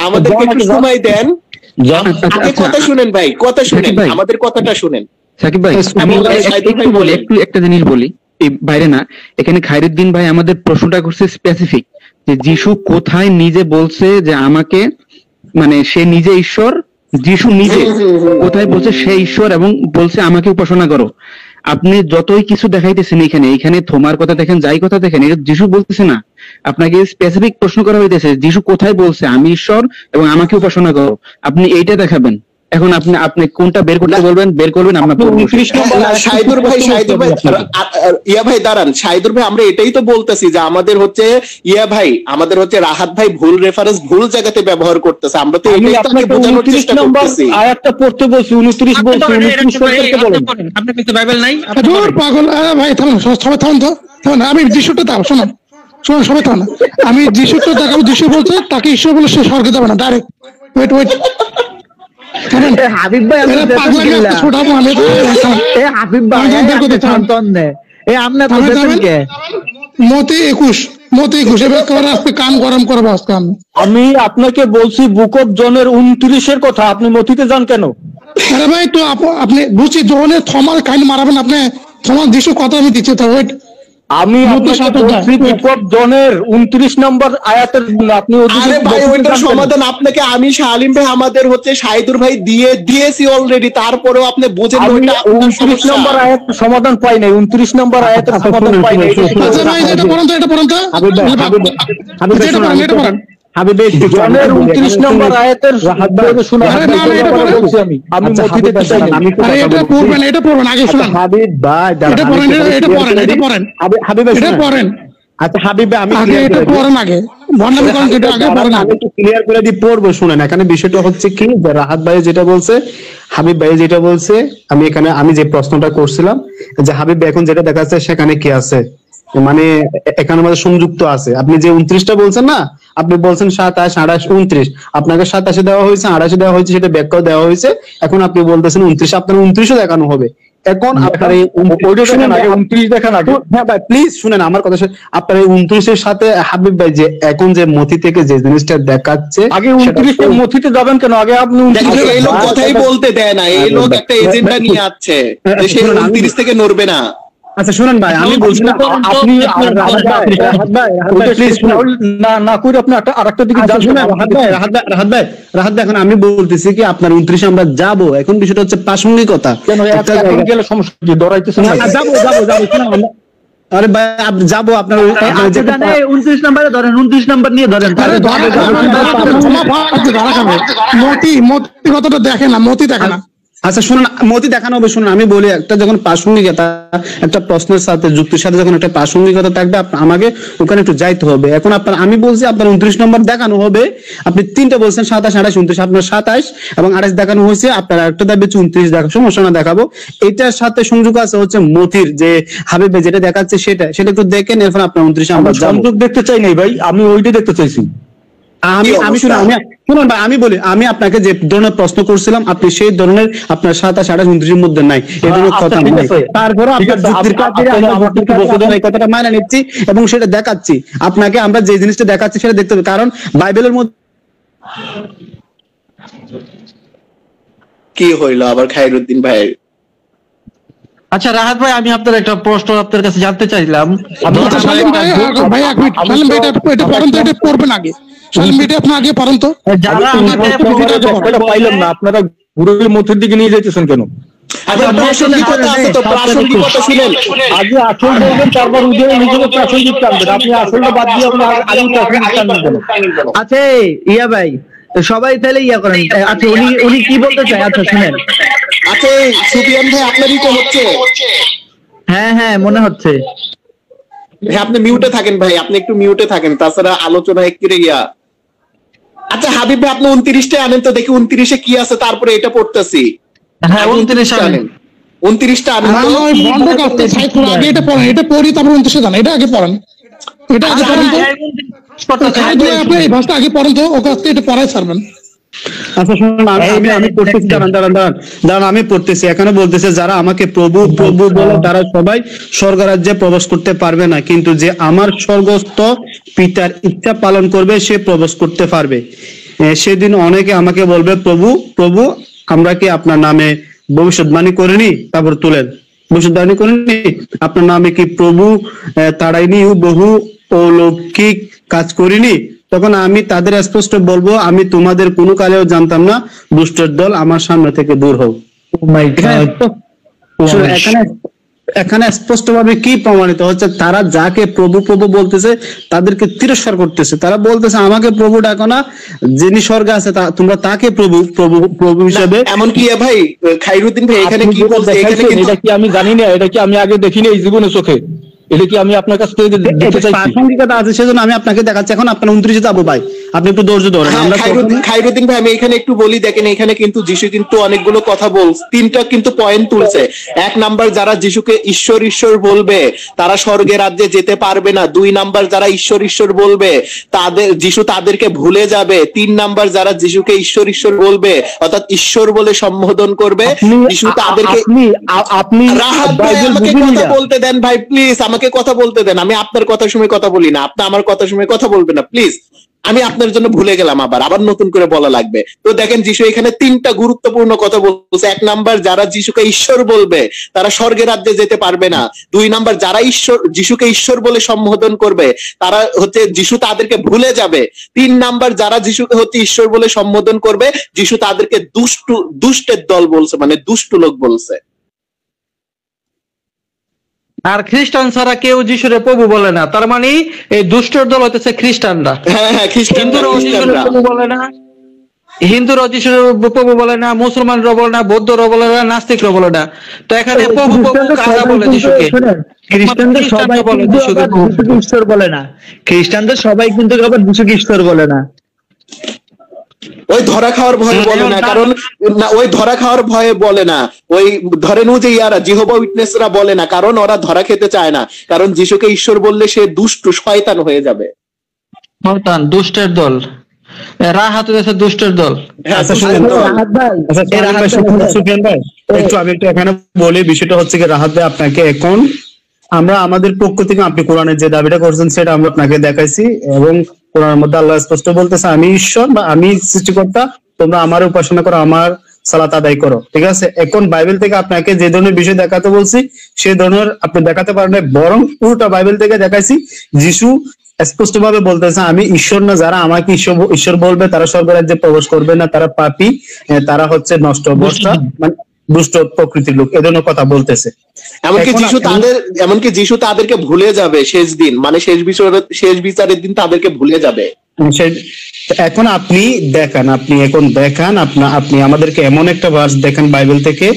Speaker 1: আমাদেরকে একটু সময় দেন। আগে কথা শুনেন ভাই, কথা শুনেন, আমাদের কথাটা শুনেন।
Speaker 3: সাকিব ভাই আমি একটু বলি, একটা জিনিস বলি, বাইরে না, এখানে খায়রুদ্দিন ভাই আমাদের প্রশ্নটা করছে স্পেসিফিক, যে যিশু কোথায় নিজে বলছে যে আমাকে, মানে সে নিজে ঈশ্বর, যিশু নিজে কোথায় বলছে সে ঈশ্বর এবং বলছে আমাকে উপাসনা করো। আপনি যতই কিছু দেখাইতেছেন এখানে থমার কথা দেখেন, যাই কথা দেখেন, এটা যিশু বলতেছে না। আপনাকে স্পেসিফিক প্রশ্ন করা হইতেছে যিশু কোথায় বলছে আমি ঈশ্বর এবং আমাকে উপাসনা করো, আপনি এইটা দেখাবেন। এখন আপনি কোনটা বের করতে বলবেন, বের করবেন। আপনার 29 নম্বর
Speaker 1: শাহিদুর ভাই ইয়া ভাই দাঁড়ান, শাহিদুর ভাই আমরা এটাই তো বলতেছি যে আমাদের হচ্ছে আমাদের হচ্ছে রাহাত ভাই ভুল রেফারেন্স ভুল জায়গাতে ব্যবহার করতেছে। আমরা তো এটাই তাকে বোঝানোর চেষ্টা করতেছি।
Speaker 2: আয়াতটা পড়তে বলছি, 29 বলছি, 29 সম্পর্কে বলেন।
Speaker 4: আপনার কাছে বাইবেল নাই?
Speaker 5: দূর পাগল ভাই, থামুন সবাই, থামুন তো, থামুন। আমি যিশুটা দাও, শোনো সবাই থামুন। আমি যিশুটা দেখাবো, যিশু বলছে তাকে ঈশ্বর বলে সে স্বর্গে যাবে না, ডাইরেক্ট। ওয়েট
Speaker 8: হাবিব ভাই আমি
Speaker 5: ছোটা মানে
Speaker 8: হাবিব ভাই আপনি তো দেখেন কে
Speaker 5: মতে 21 এবার আজকে কান গরম করবো আজকে
Speaker 6: আমি আপনাকে বলছি বুক অফ জনের 29-এর কথা, আপনি মতিতে যান কেন?
Speaker 5: আরে ভাই তো আপনি বুঝছি জনের থমাল কাইন মারাবেন, আপনি থমাল দিশু কথা আমি দিচ্ছি তো ওয়েট।
Speaker 6: আমি আপনাকে বলছি বুক অফ জনের 29 নম্বর আয়াতের আপনি
Speaker 1: আরে ভাই ওইটার সমাধান আপনাকে আমি শালিম ভাই আমাদের হচ্ছে শাহিদুর ভাই দিয়েছি অলরেডি, তারপরেও আপনি বুঝেন না ওইটা
Speaker 6: 29 নম্বর আয়াতের সমাধান পাই নাই, 29 নম্বর আয়াতের সমাধান পাই নাই।
Speaker 5: আচ্ছা ভাই এটা পড়েন তো
Speaker 7: হাবিব
Speaker 6: জনের 29 নম্বর আয়াতের শোনা বলছি আমি মতিতে চাই না।
Speaker 5: আরে এটা পড়বেন আগে শুনুন
Speaker 7: হাবিব ভাই
Speaker 5: এটা পড়েন
Speaker 7: হাবিব ভাই
Speaker 5: এটা পড়েন।
Speaker 7: আচ্ছা হাবিব ভাই আমি
Speaker 5: আগে এটা পড়েন, আগে বর্ণনা করেন এটা আগে পড়েন,
Speaker 7: আমি একটু ক্লিয়ার করে দিই পড়বো। শুনেন এখানে বিষয়টা হচ্ছে কি যে রাহাত ভাই যেটা বলছে, হাবিব ভাই যেটা বলছে, আমি যে প্রশ্নটা করছিলাম যে হাবিব ভাই এখন যেটা দেখা যাচ্ছে সেখানে কি আছে, মানে এখানে মধ্যে সংযুক্ত আছে। আপনি যে 29টা বলছেন না, আপনি বলছেন 27, 28, 29, আপনাকে 27 দেওয়া হয়েছে, 28 দেওয়া হয়েছে, সেটা ব্যাখ্যাও দেওয়া হয়েছে। এখন আপনি বলতেছেন 29, আপনার 29ও দেখানো হবে। এখন আপনার এই
Speaker 6: 29 দেখান আগে।
Speaker 7: হ্যাঁ ভাই প্লিজ শুনেন আমার কথা। আপনার এই 29-এর সাথে হাবিব ভাই যে এখন যে মতি থেকে যে জিনিসটা দেখাচ্ছে,
Speaker 6: আগে 29 এর মতিতে যাবেন কেন? আগে আপনি
Speaker 1: এই লোক কথাই বলতে দেয় না, এই লোক একটা এজেন্ডা নিয়ে আসছে যে সে 29 থেকে নড়বে না।
Speaker 7: আচ্ছা শুনেন ভাই আমি বলছি না আপনি
Speaker 6: না কইরে আপনি আরেকটা দিকে যান।
Speaker 7: রাহাত ভাই এখন আমি বলতেছি কি আপনার 29 আমরা যাব। এখন বিষয়টা হচ্ছে প্রাসঙ্গিকতা,
Speaker 6: কেন এখন গেলে সমস্যা কি দরাইতেছেন না?
Speaker 7: যাবো আরে ভাই যাবো আপনার
Speaker 8: 29 নম্বরে ধরেন, 29 নম্বর নিয়ে ধরেন।
Speaker 5: মতি কথাটা দেখে না, মতি দেখে না।
Speaker 7: আচ্ছা শুনুন মতি দেখানো হবে। শুনুন আমি বলি, একটা যখন প্রাসঙ্গিকতা একটা প্রশ্নের সাথে যুক্তির সাথে যখন একটা প্রাসঙ্গিকতা থাকবে আমাকে ওখানে একটু যাইতে হবে। এখন আমি বলছি আপনার 29 নম্বর দেখানো হবে, আপনি 3টা বলছেন 27, 28, 29, আপনার 27 এবং 28 দেখানো হয়েছে, আপনার একটা দাবি 29 দেখা সমস্যা না দেখাবো। এটার সাথে সংযোগ আছে হচ্ছে মতির যে হাবিব ভাই যেটা দেখাচ্ছে সেটা একটু দেখেন, এরপর আপনার 29 আমরা
Speaker 6: সংযোগ দেখতে চাই নাই ভাই, আমি ওইটাই দেখতে চাইছি।
Speaker 7: শুনুন ভাই আমি বলি, আমি আপনাকে যে ধরনের প্রশ্ন করছিলাম আপনি সেই ধরনের আপনার 27, 28, 29-এর মধ্যে নাই, এই ধরনের কথা নাই। তারপরে আপনার কথাটা মাইনে নিচ্ছি এবং সেটা দেখাচ্ছি আপনাকে। আমরা যে জিনিসটা দেখাচ্ছি সেটা দেখতে হবে, কারণ বাইবেলের মধ্যে
Speaker 1: কি হইলো আবার খায়রুদ্দিন ভাই?
Speaker 4: আচ্ছা রাহাত ভাই আমি আপনার একটা প্রশ্ন আপনার কাছে জানতে চাইলাম।
Speaker 5: সালিম ভাই এটা পড়েন তো, এটা পড়বেন আগে। সালিম ভাই আপনি আগে পড়েন তো।
Speaker 6: পাইলাম না, আপনারা ঘুরে মতির দিকে নিয়ে যাইতেছেন কেন?
Speaker 1: প্রাসঙ্গিকতা আছে তো, প্রাসঙ্গিকতা শুনেন।
Speaker 6: আগে আসল বলবেন, তারপর উদয় নিজেকে প্রাসঙ্গিক টানবেন। আপনি আসলটা বাদ দিয়ে আপনি আগে প্রাসঙ্গিক টানবেন কেন?
Speaker 8: আচ্ছা ইয়া ভাই সবাই তাহলে ইয়া করেন। আচ্ছা উনি কি বলতে চায়? আচ্ছা শুনেন।
Speaker 1: আচ্ছা সুফিয়ান ভাই আপনারই তো হচ্ছে?
Speaker 8: হ্যাঁ মনে হচ্ছে।
Speaker 1: হ্যাঁ আপনি মিউটে থাকেন ভাই, আপনি একটু মিউটে থাকেন, তাছাড়া আলোচনা একটু ইয়া। আচ্ছা হাবিব ভাই আপনি 29টা আনেন তো দেখি 29-এ কি আছে, তারপরে এটা পড়তেছি।
Speaker 4: হ্যাঁ 29 আনেন,
Speaker 1: 29টা আনেন তো।
Speaker 5: বন্ধ করতে চাই তো, আগে এটা পড়েন, এটা পড়ি তারপর 29-এ যান। এটা আগে পড়েন, এটা আগে পড়েন তো। আপনি এই ভাষাটা আগে পড়েন তো, ওকে আজকে এটা পড়াই ছাড়বেন।
Speaker 7: আচ্ছা শুনুন আমি পড়তেছি, দাঁড়ান আমি পড়তেছি। এখানে বলতেছে যারা আমাকে প্রভু প্রভু বলে তারা সবাই স্বর্গরাজ্যে প্রবেশ করতে পারবে না, কিন্তু যে আমার স্বর্গস্থ পিতার ইচ্ছা পালন করবে সে প্রবেশ করতে পারবে। সেদিন অনেকে আমাকে বলবে প্রভু প্রভু আমরা কি আপনার নামে ভবিষ্যৎবাণী করিনি? তারপর তুলেন ভবিষ্যৎবাণী করিনি, আপনার নামে কি প্রভু তাড়াইনি বহু অলৌকিক কাজ করিনি? তখন আমি তাদের স্পষ্ট বলবো আমি তোমাদের কোনো কালেও জানতাম না, দুষ্টের দল আমার সামনে থেকে দূর হোক। এখানে স্পষ্ট ভাবে কি প্রমাণিত হচ্ছে? তারা যাকে প্রভু প্রভু বলতেছে তাদেরকে তিরস্কার করতেছে। তারা বলতেছে আমাকে প্রভু ডাকো না, যিনি স্বর্গে আছে তোমরা তাকে প্রভু প্রভু প্রভু হিসাবে।
Speaker 1: এমনকি ভাই খায়রুদ্দিন ভাই এখানে কি বলছে?
Speaker 6: এটা কি আমি জানি না, এটা কি আমি আগে দেখিনি এই জীবনে চোখে?
Speaker 2: এটা কি আমি আপনার কাছ থেকে দিতে চাইছি?
Speaker 7: প্রাসঙ্গিকতা আছে সেজন্য আমি আপনাকে দেখাচ্ছি। এখন আপনার 29 যাবো ভাই, আপনি একটু ধৈর্য ধরেন। আমরা
Speaker 1: খায়রুদ্দিন ভাই আমি এখানে একটু বলি, দেখেন এখানে কিন্তু যিশু কিন্তু অনেকগুলো কথা বলছে, 3টা কিন্তু পয়েন্ট তুলছে। 1 নাম্বার যারা যিশুকে ঈশ্বর ঈশ্বর বলবে তারা স্বর্গের রাজ্যে যেতে পারবে না। 2 নাম্বার যারা ঈশ্বর ঈশ্বর বলবে যিশু তাদেরকে ভুলে যাবে। 3 নাম্বার যারা যিশুকে ঈশ্বর ঈশ্বর বলবে অর্থাৎ ঈশ্বর বলে সম্বোধন করবে, যিশু তাদেরকে
Speaker 7: আপনি
Speaker 1: রাহাত ভাই আমাকে কথা বলতে দেন ভাই, প্লিজ আমাকে কথা বলতে দেন। আমি আপনার কথা শুনে কথা বলি না, আপনি আমার কথা শুনে কথা বলবেন না প্লিজ। আমি আপনার জন্য ভুলে গেলাম, আবার নতুন করে বলা লাগবে। তো দেখেন যিশু এখানে 3টা গুরুত্বপূর্ণ কথা বলছে। 1 নাম্বার যারা যিশুকে ঈশ্বর বলবে তারা স্বর্গের রাজ্যে যেতে পারবে না। 2 নাম্বার যারা যিশুকে ঈশ্বর বলে সম্বোধন করবে তারা হচ্ছে যিশু তাদেরকে ভুলে যাবে। 3 নাম্বার যারা যিশুকে হচ্ছে ঈশ্বর বলে সম্বোধন করবে যিশু তাদেরকে দুষ্টের দল বলছে, মানে দুষ্টু লোক বলছে।
Speaker 4: আর খ্রিস্টান ছাড়া কেউ যিশুরে প্রভু বলে না, তার মানে এই দুষ্টর দল হইতেছে খ্রিস্টানরা।
Speaker 1: হ্যাঁ
Speaker 4: হিন্দুরাও যিশুরে প্রভু বলে না, হিন্দুরাও যিশুরে প্রভু বলে না, মুসলমানরা বলে না, বৌদ্ধরা বলে না, নাস্তিকরা বলে না। তো এখানে প্রভু কারা বলে যিশুকে?
Speaker 8: খ্রিস্টানদের সবাই বলে যিশুকে ঈশ্বর বলে না, খ্রিস্টানদের সবাই কিন্তু আবার যিশুকে ঈশ্বর বলে না।
Speaker 1: ওই ধরা খাওয়ার ভয়ে বলে না, কারণ ওই ধরা খাওয়ার ভয়ে বলে না। ওই ধরেন যে ইয়ারা জিহোবা উইটনেসরা বলে না, কারণ ওরা ধরা খেতে চায় না, কারণ যিশুকে ঈশ্বর বললে সে দুষ্ট শয়তান হয়ে যাবে।
Speaker 4: শয়তান, দুষ্টের দল, রাহাত হচ্ছে দুষ্টের দল।
Speaker 7: সুফিয়ান ভাই একটু আমি একটু এখানে বলি, বিষয়টা হচ্ছে কি রাহাত ভাই আপনাকে এখন আমরা আমাদের পক্ষ থেকে আপনি কোরআনের যে দাবিটা করছেন সেটা আমরা আপনাকে দেখাইছি, এবং কোরআনের মধ্যে আল্লাহ স্পষ্ট বলতেছে আমি ঈশ্বর বা আমি সৃষ্টিকর্তা, তোমরা আমার উপাসনা করো, আমার সালাত আদায় করো। ঠিক আছে, এখন বাইবেল থেকে আপনাকে যে ধরনের বিষয় দেখাতে বলছি সেই ধরনের আপনি দেখাতে পারেন না, বরং উল্টা বাইবেল থেকে দেখাইছি যিশু স্পষ্ট ভাবে বলতেছে আমি ঈশ্বর না, যারা আমাকে ঈশ্বর বলবে তারা স্বর্গরাজ্যে প্রবেশ করবে না, তারা পাপী, তারা হচ্ছে নষ্ট অবস্থা, মানে দুষ্ট প্রকৃতির লোক, এ ধরনের কথা বলতেছে।
Speaker 1: এমনকি যিশু তাদেরকে ভুলে যাবে শেষ দিন, মানে শেষ বিচারের দিন তাদেরকে ভুলে যাবে।
Speaker 7: এখন আপনি দেখান আপনি আমাদেরকে এমন একটা ভার্স দেখান বাইবেল থেকে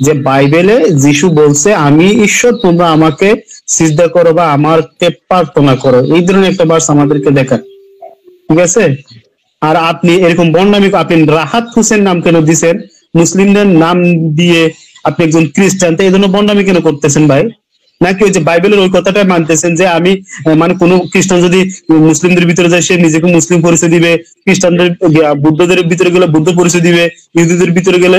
Speaker 7: যে বাইবেলে যিশু বলছে আমি ঈশ্বর, তোমরা আমাকে সিজদা করো বা আমাকে প্রার্থনা করো, এই ধরনের একটা ভার্স আমাদেরকে দেখান। ঠিক আছে, আর আপনি এরকম বন্ডামি, আপনি রাহাত হোসেন নাম কেন দিছেন, মুসলিমদের নাম দিয়ে আপনি একজন খ্রিস্টান, তো এই ধরনের বন্ডামি কেন করতেছেন ভাই? নাকি ওই যে বাইবেলের ওই কথাটা মানতেছেন যে আমি মানে কোন খ্রিস্টান যদি মুসলিমদের ভিতরে যায় সে নিজেকে মুসলিম পরিচয় দিবে, খ্রিস্টানদের বুদ্ধদের ভিতরে গেলে বুদ্ধ পরিচয় দিবে, ইহুদিদের ভিতরে গেলে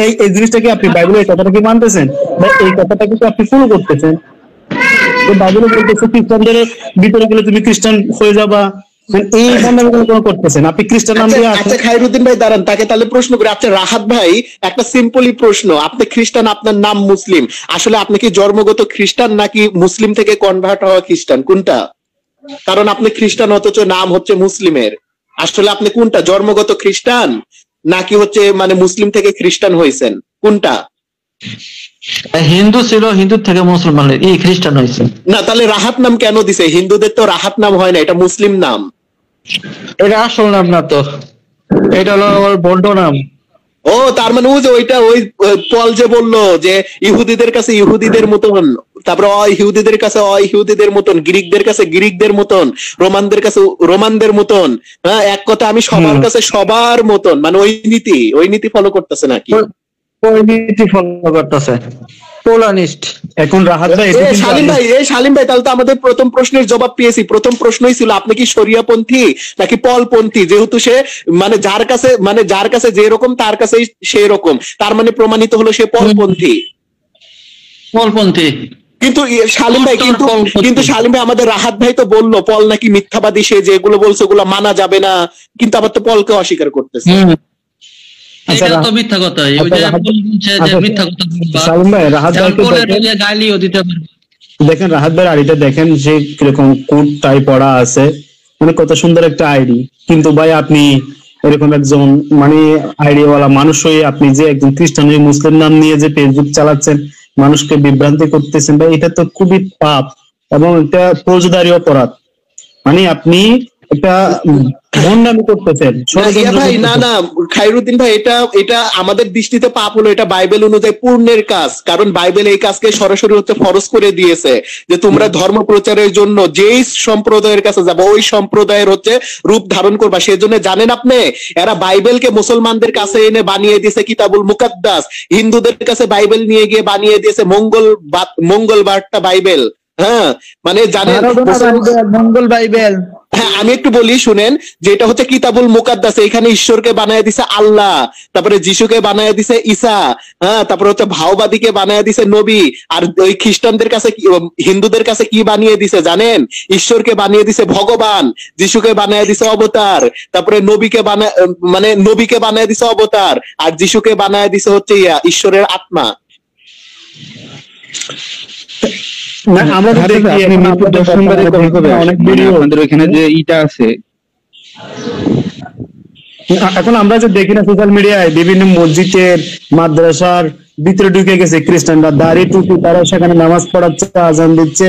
Speaker 7: এই জিনিসটা কি আপনি বাইবেলের কথাটা কি মানতেছেন বা এই কথাটা কি আপনি ফলো করতেছেন? বাইবেলে বলতেছে খ্রিস্টানদের ভিতরে গেলে তুমি খ্রিস্টান হয়ে যাবা, এই করতেছেন আপনি খ্রিস্টান নাম দিয়ে।
Speaker 1: আচ্ছা খায়রুদ্দিন ভাই দাঁড়ান, তাকে তাহলে প্রশ্ন করে। আচ্ছা রাহাত ভাই একটা সিম্পলি প্রশ্ন, আপনি খ্রিস্টান, আপনার নাম মুসলিম, আসলে আপনি কি জন্মগত খ্রিস্টান নাকি মুসলিম থেকে কনভার্ট হওয়া খ্রিস্টান, কোনটা? কারণ আপনি খ্রিস্টান অথচ নাম হচ্ছে মুসলিমের, আসলে আপনি কোনটা, জন্মগত খ্রিস্টান নাকি হচ্ছে মানে মুসলিম থেকে খ্রিস্টান হয়েছেন, কোনটা?
Speaker 4: হিন্দু ছিল, হিন্দু থেকে মুসলমান খ্রিস্টান হয়েছে। না
Speaker 1: তাহলে রাহাত নাম কেন দিছে? হিন্দুদের তো রাহাত নাম হয় না, এটা মুসলিম নাম।
Speaker 4: এটা আসল নাম না তো, এটা হলো বন্ড নাম।
Speaker 1: ও তার মানে ওই পল যে বললো যে ইহুদিদের কাছে ইহুদিদের মতন, তারপরে ইহুদিদের কাছে ইহুদিদের মতন, গ্রিকদের কাছে গ্রিকদের মতন, রোমানদের কাছে রোমানদের মতন, হ্যাঁ এক কথা আমি সবার কাছে সবার মতন, মানে ওই নীতি ফলো করতেছে নাকি?
Speaker 4: ওই নীতি ফলো করতেছে পোলানিস্ট।
Speaker 7: এখন রাহাত ভাই
Speaker 1: শালিম ভাই তাহলে তো আমাদের প্রথম প্রশ্নের জবাব পেয়েছি। প্রথম প্রশ্নই ছিল আপনি কি শরিয়াপন্থী নাকি পলপন্থী, যেহেতু সে মানে যার কাছে যেরকম তার কাছেই সেই রকম, তার মানে প্রমাণিত হলো সে পলপন্থী। কিন্তু শালিম ভাই আমাদের রাহাত ভাই তো বললো পল নাকি মিথ্যাবাদী, সে যেগুলো বলছে ওগুলো মানা যাবে না, কিন্তু আবার তো পলকে অস্বীকার করতেছে।
Speaker 7: দেখেন রাহাত ভাই আইডিটা দেখেন যে কিরকম কোট টাই পড়া আছে, মানে কত সুন্দর একটা আইডি, কিন্তু ভাই আপনি এরকম একজন মানে আইডিয়াওয়ালা মানুষ হয়ে আপনি যে একজন খ্রিস্টান হয়ে মুসলিম নাম নিয়ে যে ফেসবুক চালাচ্ছেন, মানুষকে বিভ্রান্তি করতেছেন ভাই, এটা তো খুবই পাপ এবং এটা ফৌজদারি অপরাধ। মানে আপনি একটা ভণ্ডামি করতেছেন।
Speaker 1: ভাই না না খায়রুদ্দিন ভাই, এটা আমাদের দৃষ্টিতে পাপ হলো, এটা বাইবেল অনুযায়ী পুণ্যের কাজ। কারণ বাইবেল এই কাজকে সরাসরি হচ্ছে ফরজ করে দিয়েছে যে তোমরা ধর্ম প্রচারের জন্য যেই সম্প্রদায়ের কাছে যাবো ওই সম্প্রদায়ের হচ্ছে রূপ ধারণ করবা। সেজন্য জানেন আপনি, এরা বাইবেলকে মুসলমানদের কাছে এনে বানিয়ে দিয়েছে কিতাবুল মুকাদ্দাস, হিন্দুদের কাছে বাইবেল নিয়ে গিয়ে বানিয়ে দিয়েছে মঙ্গলবারটা বাইবেল। হ্যাঁ মানে জানেন
Speaker 8: মঙ্গল বাইবেল।
Speaker 1: হ্যাঁ আমি একটু বলি শুনেন, যে এটা হচ্ছে কিতাবুল মুকাদ্দাস, এখানে ঈশ্বরকে বানায় দিছে আল্লাহ, তারপরে যিশুকে বানায় দিছে ঈসা, হ্যাঁ তারপরে হচ্ছে ভাওবাদীকে বানায় দিছে নবী। আর ওই খ্রিস্টানদের কাছে হিন্দুদের কাছে কি বানিয়ে দিছে জানেন? ঈশ্বরকে বানিয়ে দিছে ভগবান, যিশুকে বানায় দিছে অবতার, তারপরে নবীকে বানায় দিছে অবতার, আর যিশুকে বানায় দিছে হচ্ছে ঈশ্বরের আত্মা।
Speaker 7: এখন আমরা যে দেখি না সোশ্যাল মিডিয়ায় বিভিন্ন মসজিদের মাদ্রাসার ভিতরে ঢুকে গেছে খ্রিস্টানরা, দাড়ি টুপি, তারা সেখানে নামাজ পড়াচ্ছে, আজান দিচ্ছে,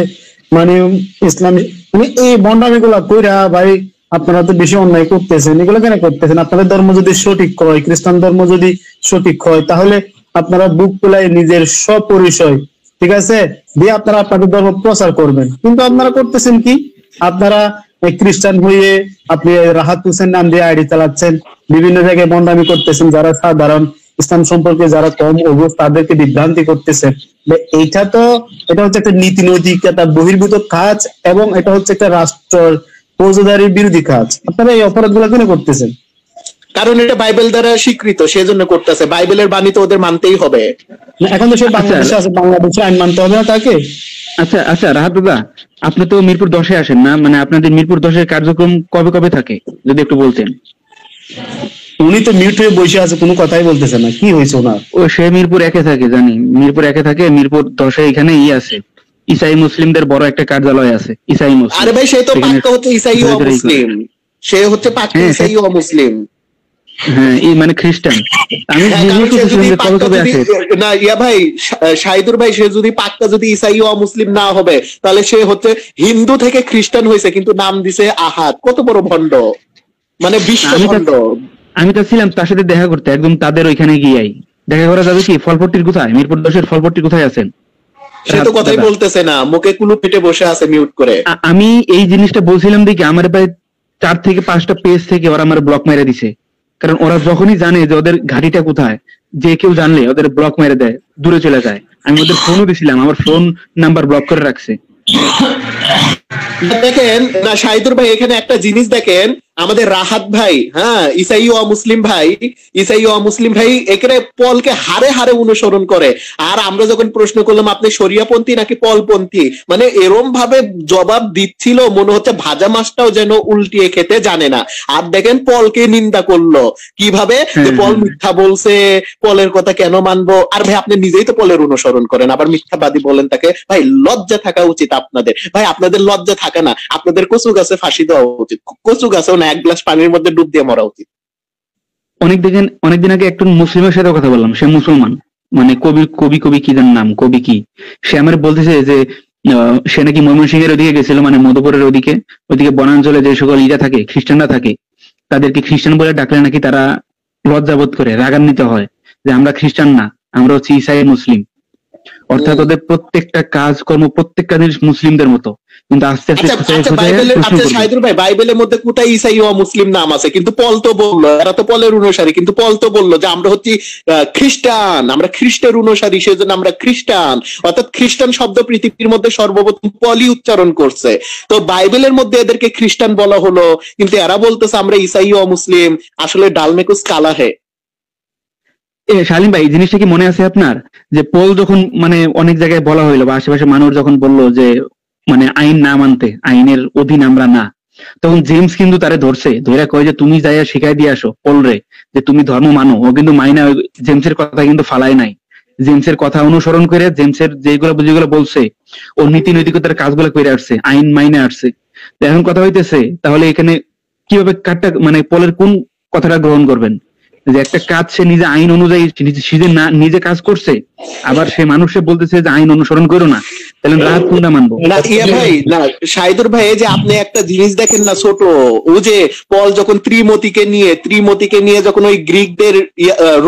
Speaker 7: মানে ইসলাম, মানে এই বন্ডামি গুলা কইরা ভাই আপনারা তো বেশি অন্যায় করতেছেন। এগুলো কেন করতেছেন? আপনাদের ধর্ম যদি সঠিক হয়, খ্রিস্টান ধর্ম যদি সঠিক হয়, তাহলে আপনারা বুক খোলায় নিজের স্বপরিচয়, ঠিক আছে, দিয়ে আপনারা আপনাদের ধর্ম প্রচার করবেন। কিন্তু আপনারা করতেছেন কি? আপনারা খ্রিস্টান হয়ে আপনি রাহাত হোসেন নাম দিয়ে আইডি চালাচ্ছেন, বিভিন্ন জায়গায় বন্ডামি করতেছেন, যারা সাধারণ ইসলাম সম্পর্কে যারা কম অবস্থ তাদেরকে বিভ্রান্তি করতেছেন। এটা হচ্ছে একটা নীতি নৈতিকতা বহির্ভূত কাজ, এবং এটা হচ্ছে একটা রাষ্ট্র ফৌজদারির বিরোধী কাজ। আপনারা এই অপরাধ গুলা কেন করতেছেন?
Speaker 1: কারণ এটা বাইবেল দ্বারা স্বীকৃত, সেজন্য করতেছে। বাইবেলের বাণী তো ওদের মানতেই হবে।
Speaker 7: এখন তো সে বাংলাদেশে আছে, বাংলাদেশে আইন মানতে হবে না তাকে।
Speaker 3: আচ্ছা রাহাত দাদা, আপনি তো মিরপুর 10-এ আসেন না, মানে আপনাদের মিরপুর 10-এর কার্যক্রম কবে কবে থাকে যদি একটু বলতেন।
Speaker 7: উনি তো মিউট হয়ে বসে আছে, কোনো কথাই বলতেছে না, কি হয়েছে ওনার?
Speaker 3: ও সে মিরপুর 1-এ থাকে, জানি মিরপুর 1-এ থাকে। মিরপুর 10-এ এখানে আছে ইসাই মুসলিমদের বড় একটা কার্যালয় আছে, ইসাই মুসলিম।
Speaker 1: আরে ভাই সে তো পাক্কা হচ্ছে ইসাই ও মুসলিম, সে হচ্ছে পাক্কা ইসাই ও মুসলিম।
Speaker 3: হ্যাঁ এই মানে খ্রিস্টান। আমি
Speaker 1: না ইয়া ভাই শাহিদুর ভাই, সে যদি পাক্কা যদি ইসাই ও মুসলিম না হবে, তাহলে সে হচ্ছে হিন্দু থেকে খ্রিস্টান হয়েছে, কিন্তু নাম দিছে আহাদ। কত বড় ভণ্ড, মানে বিশ্ব ভণ্ড।
Speaker 3: আমি তো ছিলাম তার সাথে দেখা করতে, একদম তাদের ওইখানে গিয়েই দেখা করা যাবে কি? ফলপট্টির কোথায়, মিরপুর 10-এর ফলপট্টি কোথায় আছেন?
Speaker 1: সে তো কথাই বলতেছে না, মুখে কুলু ফেটে বসে আছে মিউট করে।
Speaker 3: আমি এই জিনিসটা বলছিলাম দেখি আমার প্রায় 4 থেকে 5টা পেজ থেকে ওরা আমার ব্লক মেরে দিছে। কারণ ওরা যখনই জানে যে ওদের ঘাটিটা কোথায়, যে কেউ জানলে ওদের ব্লক মেরে দেয়, দূরে চলে যায়। আমি ওদের ফোনও দিছিলাম, আমার ফোন নাম্বার ব্লক করে রাখছে।
Speaker 1: দেখেন না শাহিদুর ভাই, এখানে একটা জিনিস দেখেন, আমাদের রাহাত ভাই, হ্যাঁ ইসাই ও মুসলিম ভাই এখানে পলকে হারে হারে অনুসরণ করে। আর আমরা যখন প্রশ্ন করলাম আপনি শরিয়াপন্থী নাকি পলপন্থী, মানে এরম ভাবে জবাব দিচ্ছিল মনে হচ্ছে ভাজা মাছটাও যেন উল্টিয়ে খেতে জানে না। আর দেখেন পলকে নিন্দা করলো কিভাবে, যে পল মিথ্যা বলছে, পলের কথা কেন মানবো? আর ভাই আপনি নিজেই তো পলের অনুসরণ করেন, আবার মিথ্যাবাদী বলেন তাকে। ভাই লজ্জা থাকা উচিত আপনাদের। ভাই আপনাদের লজ্জা থাকে না, আপনাদের কচু গাছে ফাঁসি দেওয়া উচিত। কচু গাছেও না, 1 গ্লাস পানির মধ্যে ডুব দিয়ে মরা উচিত।
Speaker 3: অনেকদিন আগে একজন মুসলিমের সাথে কথা বললাম, সে মুসলমান, মানে কবি কি জান নাম, কবি কি, সে আমার বলতেছে যে সে নাকি ময়মনসিংহের ওদিকে গেছিল, মানে মধুপুরের ওদিকে বনাঞ্চলে যে সকল ইরা থাকে, খ্রিস্টানরা থাকে, তাদেরকে খ্রিস্টান বলে ডাকলে নাকি তারা লজ্জাবোধ করে, রাগান্বিত হয় যে আমরা খ্রিস্টান না, আমরা হচ্ছে ইসাই মুসলিম। অর্থাৎ ওদের প্রত্যেকটা কাজকর্ম, প্রত্যেকটা জিনিস মুসলিমদের মতো। কিন্তু আস্তে আস্তে
Speaker 1: শাহিদুর ভাই বাইবেলের মধ্যে কোথায় ইসাই ও মুসলিম নাম আছে? কিন্তু পল তো বললো, এরা তো পলের অনুসারী, কিন্তু পল তো বললো যে আমরা হচ্ছি খ্রিস্টান, আমরা খ্রিস্টের অনুসারী, সেজন্য আমরা খ্রিস্টান। অর্থাৎ খ্রিস্টান শব্দ পৃথিবীর মধ্যে সর্বপ্রথম পলই উচ্চারণ করছে। তো বাইবেলের মধ্যে এদেরকে খ্রিস্টান বলা হলো, কিন্তু এরা বলতেছে আমরা ইসাই ও মুসলিম। আসলে ডালমেকুস কালা হে।
Speaker 3: শালিম ভাই, এই জিনিসটা কি মনে আছে আপনার, যে পল যখন মানে অনেক জায়গায় বলা হইলো বা আশেপাশে মানুষ যখন বললো যে মানে আইন না মানতে, আইনের অধীন আমরা না, তখন জেমস কিন্তু তারে ধরে কয় যে তুমি যাইয়া শিখাই দিয়ে আসো পল রে যে তুমি ধর্ম মানো। ও কিন্তু মাইনা জেমসের কথা কিন্তু ফালাই নাই, জেমসের কথা অনুসরণ করে জেমসের যেগুলো বলছে ও নীতি নৈতিকতার কাজগুলো করে আসছে, আইন মাইনে আসছে। এখন কথা হইতেছে তাহলে এখানে কিভাবে কাটটা মানে পলের কোন কথাটা গ্রহণ করবেন? যে একটা কাজ সে নিজে আইন অনুযায়ী নিজে কাজ করছে, আবার সে মানুষে বলতেছে যে আইন অনুসরণ করো না, তাহলে রাহাত কোনটা মানবো?
Speaker 1: না ইয়া ভাই, না শাহিদুর ভাই, এই যে আপনি একটা জিনিস দেখেন না ছোট, ও যে পল যখন ত্রিমতিকে নিয়ে যখন ওই গ্রিকদের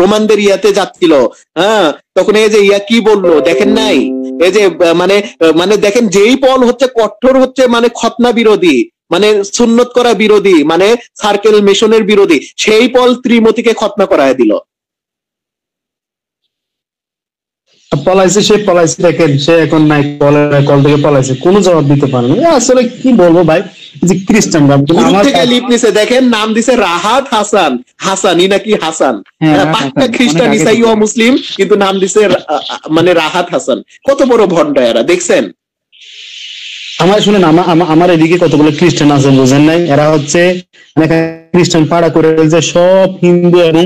Speaker 1: রোমানদের ইয়াতে যাচ্ছিল, হ্যাঁ, তখন এই যে ইয়া কি বললো দেখেন নাই? এই যে মানে দেখেন, যেই পল হচ্ছে কঠোর হচ্ছে মানে খতনা বিরোধী, মানে সুন্নত করা বিরোধী, মানে সার্কেল মিশনের বিরোধী, সেই পল ত্রিমতিকে খতনা করায় দিল।
Speaker 7: পলাইছে, সে পলাইছে, দেখেন সে এখন নাই, কল থেকে পলাইছে, কোনো জবাব দিতে পারে না। আসলে কি বলবো ভাই, যে খ্রিস্টানরা
Speaker 1: আমার থেকে লিপ নিছে, দেখেন নাম দিছে রাহাত হাসান, হাসানি নাকি হাসান, পাক্কা খ্রিস্টান ইসাই ও মুসলিম, কিন্তু নাম দিছে মানে রাহাত হাসান। কত বড় ভণ্ড এরা, দেখছেন?
Speaker 7: আমার শুনেন, আমার এদিকে কতগুলো খ্রিস্টান আছে, বুঝেন নাই? এরা হচ্ছে খ্রিস্টান পাড়া করে যে সব হিন্দু এবং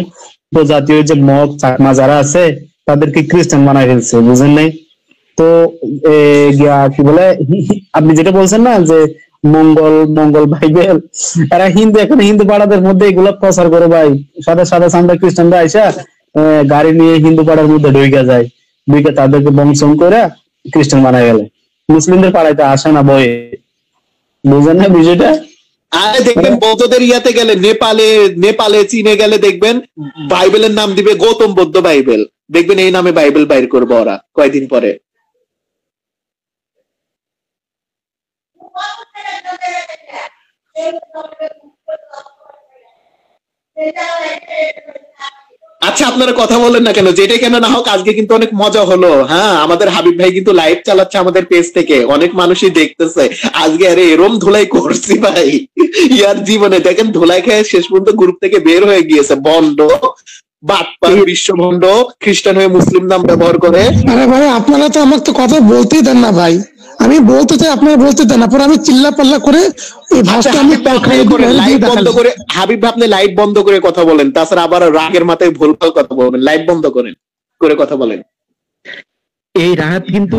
Speaker 7: জাতীয় যে মগ চাকমা যারা আছে তাদেরকে খ্রিস্টান বানাই ফেলছে, বুঝেন নাই? তো কি বলে, আপনি যেটা বলছেন না যে মঙ্গল বাইবেল, এরা হিন্দু, এখন হিন্দু পাড়াদের মধ্যে এগুলো প্রচার করে ভাই। সাদা চামড়া খ্রিস্টানরা আইসা গাড়ি নিয়ে হিন্দু পাড়ার মধ্যে ঢুকে যায়, ঢুকে তাদেরকে বংশন করে খ্রিস্টান বানাই গেলে। মুসলিমদের পাড়াইতে আসে না বয়ে, বুঝেন না বিষয়টা?
Speaker 1: আরে দেখবেন বৌদ্ধদের ইয়াতে গেলে, নেপালে চীনে গেলে দেখবেন বাইবেলের নাম দিবে গৌতম বৌদ্ধ বাইবেল, দেখবেন এই নামে বাইবেল বাইর করবে ওরা কয়দিন পরে। আচ্ছা আপনারা কথা বলেন না কেন? যেটা কেন না হোক, আজকে কিন্তু অনেক মজা হলো। হ্যাঁ, আমাদের হাবিব ভাই কিন্তু লাইভ চালাচ্ছে আমাদের পেজ থেকে, অনেক মানুষই দেখতেছে আজকে। আরে এরম ধুলাই করছি ভাই ইয়ার জীবনে, দেখেন ধুলাই খেয়ে শেষ পর্যন্ত গ্রুপ থেকে বের হয়ে গিয়েছে। বন্ড, বাটপার, বিশ্বভণ্ড, খ্রিস্টান হয়ে মুসলিম নাম ব্যবহার করে।
Speaker 5: আরে ভাই, আপনারা তো আমার তো কথা বলতেই দেন না ভাই। আমি বলতে চাই, আপনারা বলতে দেন না, পরে আমি চিল্লা পাল্লা করে এই ভাষাটা আমি
Speaker 1: লাইভ বন্ধ করে, হাবিব ভাই আপনি লাইভ বন্ধ করে কথা বলেন, তাছাড়া আবার রাগের মাথায় ভুলভাল কথা বলবেন। লাইভ বন্ধ করে কথা বলেন।
Speaker 3: এই রাহাত কিন্তু